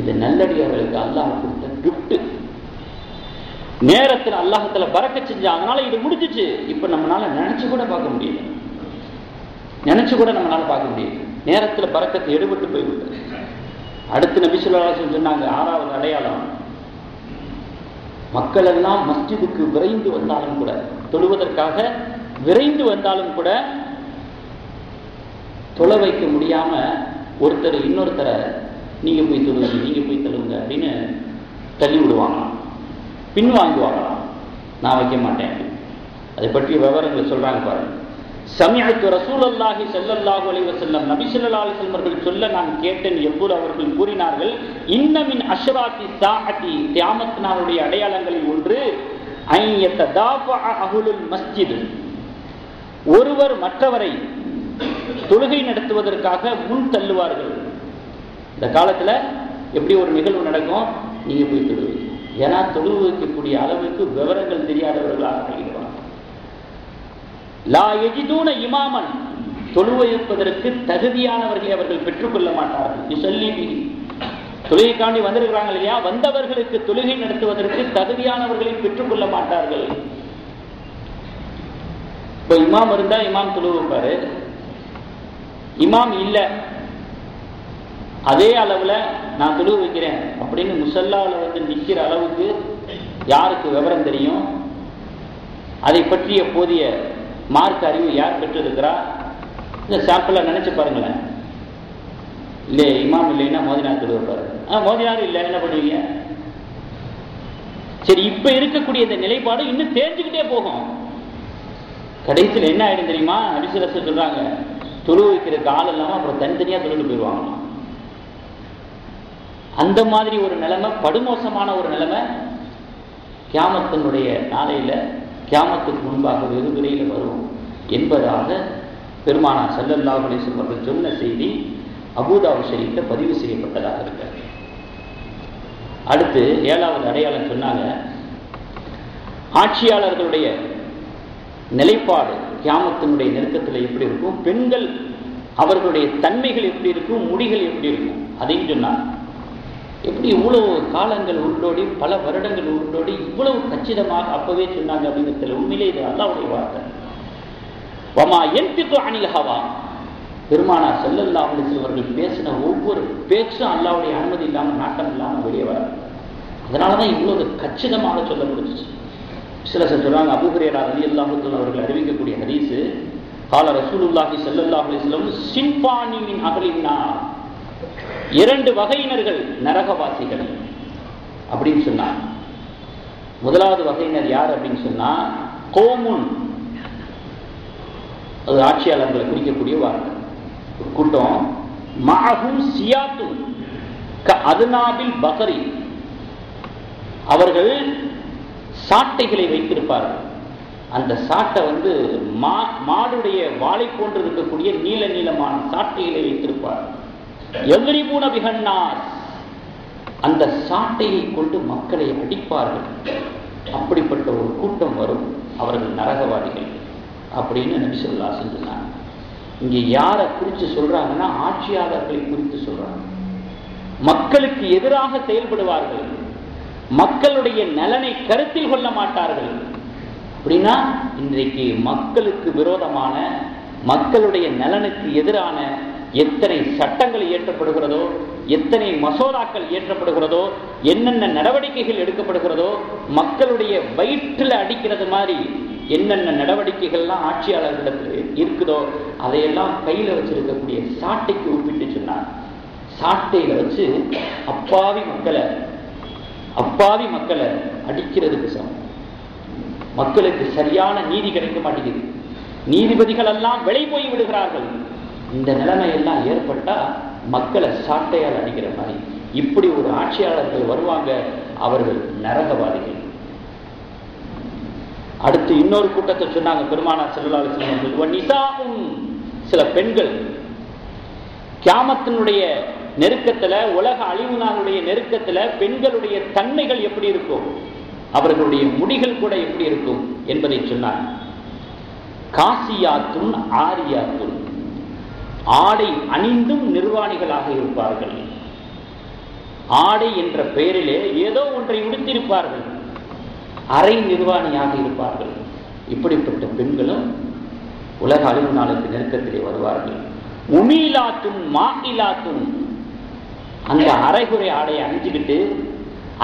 இது நல்லடியார்களுக்கு அல்லாஹ் கொடுத்த கிஃப்ட். நேரத்தில் அல்லாஹ்வுல பரக்கத் செஞ்சா, அதனால இது முடிஞ்சிச்சு. இப்ப நம்மளால நினைச்சு கூட பார்க்க முடியல, நேரத்துல பரக்கத்து எடுபட்டு போய்விட்டது. அடுத்து நபி ஸல்லல்லாஹு அலைஹி வஸல்லம் சொன்னாங்க, 6வது அடையாளம், மக்கள் எல்லாம் மஸ்ஜிதுக்கு விரைந்து வந்தாலும் கூட, தொழுவதற்காக விரைந்து வந்தாலும் கூட தொலை வைக்க முடியாம ஒருத்தர் இன்னொருத்தரை நீங்க போய் தொழுங்க அப்படின்னு தள்ளி விடுவாங்களாம், பின்வாங்குவாங்களாம். நான் வைக்க மாட்டேன். அதை பற்றிய விவரங்களை சொல்றாங்க பாருங்க. சமிஅத்து ரசூலுல்லாஹி ஸல்லல்லாஹு அலைஹி வஸல்லம், நபி ஸல்லல்லாஹு அலைஹி வஸல்லம் அவர்கள் சொல்ல நான் கேட்டேன். எப்போது அவர்கள் கூறினார்கள், இன்ன மின் அஷ்ராத்தி ஸாஅத்தி, கியாமத் நாளுடைய அடையாளங்களில் ஒன்று, ஐயத்ததாஃபஅ அஹ்லுல் மஸ்ஜித், ஒருவர் மற்றவரை தொழுகை நடத்துவதற்காக முன் தள்ளுவார்கள். இந்த காலத்துல எப்படி ஒரு நிகழ்வு நடக்கும், நீங்க போய் தொழுவீங்க. ஏன்னா தொழுவு வைக்கக்கூடிய அளவுக்கு விவரங்கள் தெரியாதவர்களாக ஆகிடுவாங்க. லா யஜிதூன இமாமன், தொழுவைப்பதற்கு தகுதியானவர்களை அவர்கள் பெற்றுக்கொள்ள மாட்டார்கள். யுஸல்லி பிஹி, தொழுகைக்காண்டி வந்திருக்கிறாங்க இல்லையா, வந்தவர்களுக்கு தொழுகை நடத்துவதற்கு தகுதியானவர்களை பெற்றுக்கொள்ள மாட்டார்கள். இப்ப இமாம் இருந்தா இமாம் தொழு வைப்பாரு, இமாம் இல்ல அதே அளவுல நான் தொழு வைக்கிறேன் அப்படின்னு முசல்லாவில் வந்து நிற்கிற அளவுக்கு யாருக்கு விவரம் தெரியும், அதை பற்றிய போதிய மார்க் அறிவு யார் பெற்றிருக்கிறா? இந்த சாம்பிளா நினைச்சு பாருங்களேன். இல்லை இமாம் இல்லைன்னா மோதினார் தொழு வைப்பாரு, மோதினார் இல்லை என்ன பண்ணுவீங்க? சரி, இப்ப இருக்கக்கூடிய இந்த நிலைப்பாடு இன்னும் தேர்ந்துக்கிட்டே போகும். கடைசியில் என்ன ஆயிடும் தெரியுமா? அடிசரசு சொல்றாங்க, தொழு வைக்கிறதுக்கு ஆள் இல்லாம அப்புறம் தனித்தனியா தொழுது போயிடுவாங்க. அந்த மாதிரி ஒரு நிலைமை, படுமோசமான ஒரு நிலைமை கியாமத்தினுடைய நாளையில, கியாமத்துக்கு முன்பாக வெகு விரைவில் வரும் என்பதாக பெருமானார் ஸல்லல்லாஹு அலைஹி வஸல்லம் அவர்கள் சொன்ன செய்தி அபூதாவுத் ஷரீஃபில் பதிவு செய்யப்பட்டதாக இருக்கிறது. அடுத்து 7வது அடையாளம் சொன்னாங்க, ஆட்சியாளர்களுடைய நிலைப்பாடு கியாமத்தினுடைய நெருக்கத்தில் எப்படி இருக்கும், பெண்கள் அவர்களுடைய தன்மைகள் எப்படி இருக்கும், முடிகள் எப்படி இருக்கும், அதையும் சொன்னாங்க. எப்படி இவ்வளவு காலங்கள் உருண்டோடி, பல வருடங்கள் உருண்டோடி இவ்வளவு கச்சிதமாக அப்பவே சொன்னாங்க அப்படிங்கிறதுல உண்மையிலே இது அல்லாஹ்வுடைய வார்த்தை. வமா யன்திகு அனில் ஹவா, பெருமானார் ஸல்லல்லாஹு அலைஹி வஸல்லம் அவர்கள் பேசின ஒவ்வொரு பேச்சும் அல்லாஹ்வுடைய அனுமதி இல்லாமல், நாட்டம் இல்லாமல் வெளியே வராது. அதனாலதான் இவ்வளவு கச்சிதமாக சொல்ல முடிஞ்சிச்சு. சில சொல்றாங்க, அபூ ஹுரைரா ரலியல்லாஹு அன்ஹு அவர்கள் அறிவிக்கக்கூடிய ஹதீஸ், கால ரசூலுல்லாஹி ஸல்லல்லாஹு அலைஹி வஸல்லம் சின்பானி மின் அஹ்லின் நார், 2 வகையினர்கள் நரகவாசிகள் அப்படின்னு சொன்னார். முதலாவது வகையினர் யார் அப்படின்னு சொன்னா, கோமுன், அது ஆட்சியாளர்களை குறிக்கக்கூடிய வார்த்தை, ஒரு கூட்டம், மஅஹும் சியாத்துன் கஅத்னாபில் பகரி, அவர்கள் சாட்டைகளை வைத்திருப்பார்கள். அந்த சாட்டை வந்து மாடுடைய வாளை போன்று இருக்கக்கூடிய நீல நீளமான சாட்டைகளை வைத்திருப்பார்கள். யத்ரிபூன பிஹன்னாஸ், அந்த சாட்டையை கொண்டு மக்களை அடிப்பார்கள். அப்படிப்பட்ட ஒரு கூட்டம் வரும், அவர்கள் நரகவாதிகள் அப்படின்னு நபி ஸல்லல்லாஹு அலைஹி வஸல்லம் சொன்னாங்க. இங்கே யாரை குறித்து சொல்றாங்கன்னா, ஆட்சியாளர்களை குறித்து சொல்றாங்க. மக்களுக்கு எதிராக செயல்படுவார்கள், மக்களுடைய நலனை கருத்தில் கொள்ள மாட்டார்கள். அப்படின்னா இன்றைக்கு மக்களுக்கு விரோதமான, மக்களுடைய நலனுக்கு எதிரான எத்தனை சட்டங்கள் இயற்றப்படுகிறதோ, எத்தனை மசோதாக்கள் இயற்றப்படுகிறதோ, என்னென்ன நடவடிக்கைகள் எடுக்கப்படுகிறதோ, மக்களுடைய வயிற்றில் அடிக்கிறது மாதிரி என்னென்ன நடவடிக்கைகள்லாம் ஆட்சியாளர்களிடத்தில் இருக்குதோ அதையெல்லாம் கையில வச்சிருக்கக்கூடிய சாட்டைக்கு ஒப்பிட்டு சொன்னார். சாட்டையில வச்சு அப்பாவி மக்களை அடிக்கிறதுக்கு சமம். மக்களுக்கு சரியான நீதி கிடைக்க மாட்டேங்குது, நீதிபதிகள் எல்லாம் விலை போய் விடுகிறார்கள். இந்த நிலைமை எல்லாம் ஏற்பட்டா மக்களை சாட்டையால் அடிக்கிற மாதிரி இப்படி ஒரு ஆட்சியாளர்கள் வருவாங்க, அவர்கள் நரகவாதிகள். அடுத்து இன்னொரு கூட்டத்தை சொன்னாங்க பெருமானார் ஸல்லல்லாஹு அலைஹி வஸல்லம், சில பெண்கள் கியாமத்தினுடைய நெருக்கத்துல, உலக அழிவு நாளுடைய நெருக்கத்துல பெண்களுடைய தன்மைகள் எப்படி இருக்கும், அவர்களுடைய முடிகள் கூட எப்படி இருக்கும் என்பதை சொன்னார். காசியாத்துன் ஆரியாத்துன், ஆடை அணிந்தும் நிர்வாணிகளாக இருப்பார்கள். ஆடை என்ற பெயரிலே ஏதோ ஒன்றை உடுத்திருப்பார்கள், அரை நிர்வாணியாக இருப்பார்கள். இப்படிப்பட்ட பெண்களும் உலக அழிவு நாளுக்கு நெருக்கத்திலே வருவார்கள். உமீலாத்தும் மாயிலாத்தும், அந்த அரைகுறை ஆடையை அணிஞ்சுக்கிட்டு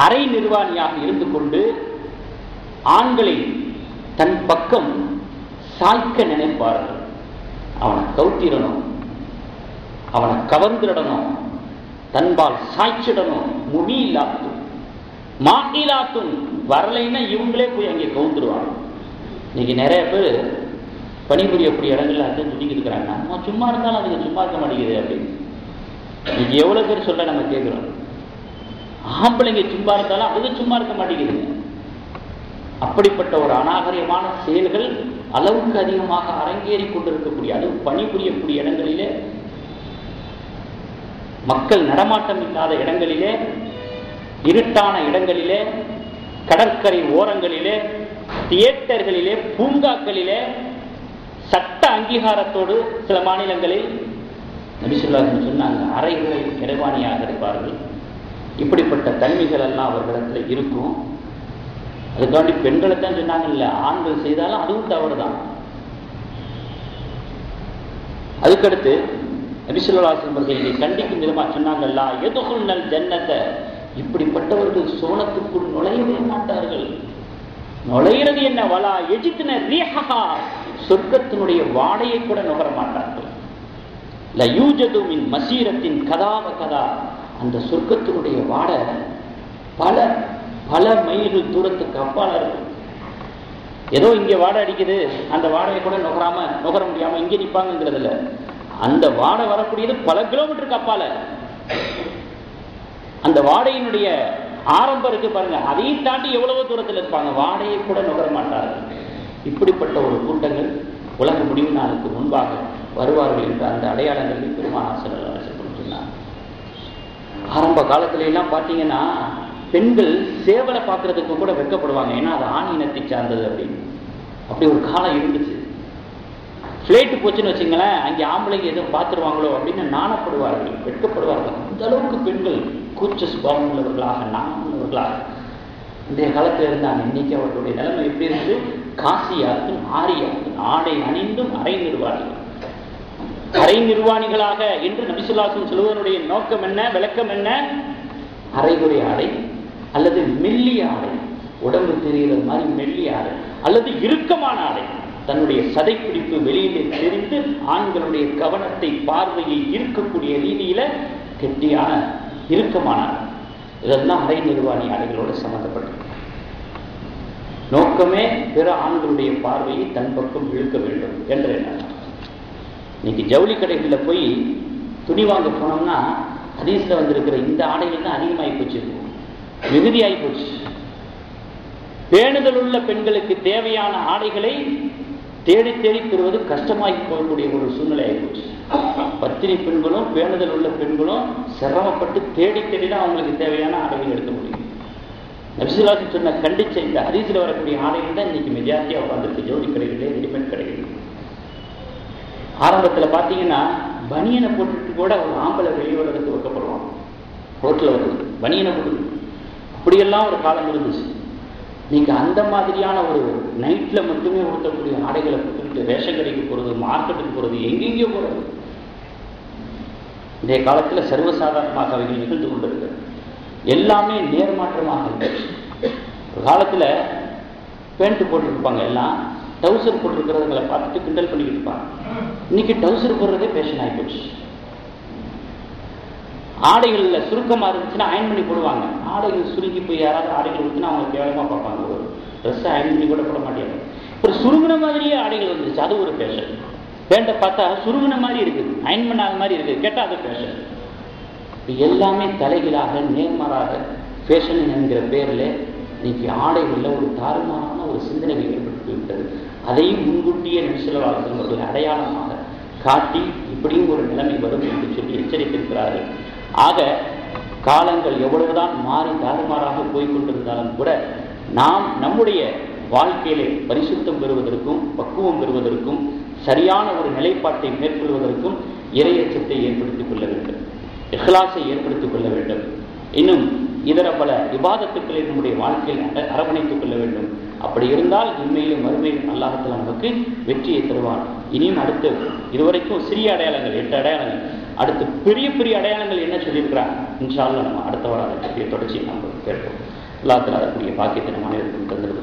அரை நிர்வாணியாக இருந்து கொண்டு ஆண்களை தன் பக்கம் சாய்க்க நினைப்பார்கள். அவனை கவுத்திடணும், அவனை கவர்ந்திடணும், தன்பால் சாய்ச்சிடணும். முமீலாத்தும் மாயிலாத்தும், வரலைன்னா இவங்களே போய் அங்கே கவுந்துருவாங்க. இன்னைக்கு நிறைய பேர் பணிபுரியக்கூடிய இடங்கள்ல அதான் சொல்லிக்கிட்டு இருக்கிறாங்க, நம்ம சும்மா இருந்தாலும் அதுக்கு சும்மா இருக்க மாட்டேங்குது அப்படின்னு. இன்னைக்கு எவ்வளவு பேர் சொல்ல நம்ம கேட்கிறோம், ஆம்பளைங்க சும்மா இருந்தாலும் அது சும்மா இருக்க மாட்டேங்குது. அப்படிப்பட்ட ஒரு அநாகரிகமான செயல்கள் அளவுக்கு அதிகமாக அரங்கேறி கொண்டிருக்கக்கூடிய, அதுவும் பணிபுரியக்கூடிய இடங்களிலே, மக்கள் நடமாட்டம் இல்லாத இடங்களிலே, இருட்டான இடங்களிலே, கடற்கரை ஓரங்களிலே, தியேட்டர்களிலே, பூங்காக்களிலே சட்ட அங்கீகாரத்தோடு சில மாநிலங்களில் நபி ஸல்லல்லாஹு அலைஹி வஸல்லம் சொன்னாங்க, அறைகளை இறைவாணியாக இருப்பார்கள். இப்படிப்பட்ட தன்மைகள் எல்லாம் அவர்களிடத்தில் இருக்கும். அதுக்காண்டி பெண்களை தான் சொன்னாங்க, இல்லை ஆண்கள் செய்தாலும் அதுவும் தவறு தான். அதுக்கடுத்து நபி ஸல்லல்லாஹு அலைஹி வஸல்லம் இதை கண்டிக்கும் விதமாக சொன்னாங்கல்லா யதுகுல்னல் ஜன்னத, இப்படிப்பட்டவர்கள் சோனத்துக்குள் நுழையவே மாட்டார்கள். நுழையிறது என்ன, வலா யஜித்ன ரீஹஹா, சொர்க்கத்தினுடைய வாடையை கூட நுகர மாட்டார்கள். ல யூஜது மின் மசீரத்தின் கதாவ கதா, அந்த சொர்க்கத்தினுடைய வாடை பல பல மைல்கள் தூரத்துக்கு அப்பால இருக்கு. ஏதோ இங்கே வாடை அடிக்குது, அந்த வாடையை கூட நுகர முடியாம இங்கே நிற்பாங்கிறதுல, அந்த வாடை வரக்கூடியது பல கிலோமீட்டருக்கு அப்பால. அந்த வாடையினுடைய ஆரம்பம் இருக்கு பாருங்க, அதையும் தாண்டி எவ்வளவோ தூரத்தில் இருப்பாங்க, வாடையை கூட நுகர மாட்டார்கள். இப்படிப்பட்ட ஒரு கூட்டங்கள் உலக முடிவு நாளுக்கு முன்பாக வருவார்கள் என்ற அந்த அடையாளங்களில் பெருமானார் ஸல்லல்லாஹு அலைஹி வஸல்லம் சொன்னார். ஆரம்ப காலத்துல எல்லாம் பார்த்தீங்கன்னா பெண்கள் சேவலை பார்க்கறதுக்கு கூட வெட்கப்படுவாங்க, ஏன்னா அது ஆண் இனத்தை சார்ந்தது அப்படின்னு. அப்படி ஒரு காலம் இருந்துச்சு. ஃப்ளைட்டு போச்சுன்னு வச்சுங்களேன், அங்கே ஆம்பளைங்க எதுவும் பார்த்துருவாங்களோ அப்படின்னு நாணப்படுவார்கள், வெட்கப்படுவார்கள். அந்த அளவுக்கு பெண்கள் கூச்ச சுபாவம் உள்ளவர்களாக, நாணம் உள்ளவர்களாக இன்றைய காலத்தில் இருந்தாங்க. இன்னைக்கு அவர்களுடைய நிலைமை எப்படி இருந்து, காசியாக்கும் ஆரியாக்கும் ஆடை அணிந்தும் அரை நிர்வாணிகள், அரை நிர்வாணிகளாக என்று நபி ஸல்லல்லாஹு அலைஹி வஸல்லம் சொல்வதனுடைய நோக்கம் என்ன, விளக்கம் என்ன? அரைகுறை ஆடை அல்லது மெல்லிய ஆடை, உடம்பு தெரிகிறது மாதிரி மெல்லிய ஆடை, அல்லது இறுக்கமான ஆடை, தன்னுடைய சதைப்பிடிப்பு வெளியிலே தெரிந்து ஆண்களுடைய கவனத்தை பார்வையை ஈர்க்கக்கூடிய ரீதியில கெட்டியான இறுக்கமான, இதெல்லாம் அரை நிர்வாணி ஆடைகளோடு சம்பந்தப்பட்டது. நோக்கமே பிற ஆண்களுடைய பார்வையை தன் பக்கம் இழுக்க வேண்டும் என்ற எண்ணம். இன்னைக்கு ஜவுளி கடைகளில் போய் துணி வாங்க போனோம்னா ஹதீஸ்ல வந்திருக்கிற இந்த ஆடைகள் தான் அதிகமாகி போச்சு, மிகுதியாகி போச்சு. பேணுதல் உள்ள பெண்களுக்கு தேவையான ஆடைகளை தேடி தேடி பெறுவது கஷ்டமாகி போகக்கூடிய ஒரு சூழ்நிலை ஆகிப்போச்சு. பத்தினி பெண்களும் பேணுதல் உள்ள பெண்களும் சிரமப்பட்டு தேடி தேடிதான் அவங்களுக்கு தேவையான ஆடைகள் எடுக்க முடியும். நபி ஸல்லல்லாஹு அலைஹி வஸல்லம் சொன்ன கண்டிச்ச இந்த ஹதீஸ்ல வரக்கூடிய ஆடைகள் தான் இன்னைக்கு மெஜாரிட்டியா உட்காந்துருக்கு ஜவுளி கடைகளிலே, ரெடிமேட் கடைகளில். ஆரம்பத்தில் பார்த்தீங்கன்னா பனியனை போட்டுட்டு கூட ஒரு ஆம்பளை வெளியோடுறதுக்கு வைக்கப்படுவான், ரோட்டில் வருது பனியனை போட்டு, அப்படியெல்லாம் ஒரு காலம் இருந்துச்சு. நீங்க அந்த மாதிரியான ஒரு நைட்ல மட்டுமே உடுத்தக்கூடிய ஆடைகளை போட்டுக்கிட்டு ரேஷன் கடைக்கு போறது, மார்க்கெட்டுக்கு போறது, எங்கெங்கயோ போறது இன்றைய காலத்துல சர்வசாதாரணமாக அவைகள் நிகழ்ந்து கொண்டிருக்கு. எல்லாமே நேர்மாற்றமாக இருக்கு. ஒரு காலத்துல பேண்ட் போட்டுருப்பாங்க, எல்லாம் டவுசர் போட்டிருக்கிறவங்களை பார்த்துட்டு கிண்டல் பண்ணிக்கிட்டு இருப்பாங்க. இன்னைக்கு டவுசர் போடுறதே ஃபேஷன் ஆகிப்போச்சு. ஆடைகளில் சுருக்கமாக இருந்துச்சுன்னா அயன் பண்ணி போடுவாங்க, ஆடைகள் சுருங்கி போய் யாராவது ஆடைகள் இருக்குன்னா அவங்க கேவலமாக பார்ப்பாங்க, ஒரு ட்ரெஸ்ஸை அயன் பண்ணி கூட போட மாட்டேங்க. ஒரு சுருங்கின மாதிரியே ஆடைகள் வந்துருச்சு, அது ஒரு ஃபேஷன். பேண்டை பார்த்தா சுருங்கின மாதிரி இருக்குது, அயன் பண்ணாத மாதிரி இருக்குது, கேட்டால் அது ஃபேஷன். எல்லாமே தலைகளாக நேர்மாறாக ஃபேஷன் என்கிற பேரில் இன்னைக்கு ஆடைகளில் ஒரு தாறுமாறான ஒரு சிந்தனைகள் ஏற்பட்டு போய்விட்டது. அதையும் முன்கூட்டியே நபி ஸல்லல்லாஹு அலைஹி வஸல்லம் அவர்கள் அடையாளமாக காட்டி இப்படியும் ஒரு நிலைமை வரும் என்று சொல்லி எச்சரித்திருக்கிறார்கள். ஆக காலங்கள் எவ்வளவுதான் மாறி தாறுமாறாக போய்கொண்டிருந்தாலும் கூட நாம் நம்முடைய வாழ்க்கையிலே பரிசுத்தம் பெறுவதற்கும் பக்குவம் பெறுவதற்கும் சரியான ஒரு நிலைப்பாட்டை மேற்கொள்வதற்கும் இறையச்சத்தை ஏற்படுத்திக் கொள்ள வேண்டும், இஹ்லாஸை ஏற்படுத்திக் கொள்ள வேண்டும். இன்னும் இதர பல இபாதத்துக்களை நம்முடைய வாழ்க்கையில் அரவணைத்துக் கொள்ள வேண்டும். அப்படி இருந்தால் உண்மையிலும் மறுமையிலும் அல்லாஹ் தஆலா நமக்கு வெற்றியை தருவான். இனியும் அடுத்து இதுவரைக்கும் சிறிய அடையாளங்கள் 8 அடையாளங்கள், அடுத்து பெரிய பெரிய அடையாளங்கள் என்ன சொல்லியிருக்கிறாங்க இன்ஷா அல்லாஹ் நம்ம அடுத்த வாரம் அதை பற்றிய தொடர்ச்சி நாம் கேட்போம். அல்லாஹ் தஆலா அதற்குரிய பாக்கியத்தை நம் அனைவருக்கும் தந்திருப்பார்.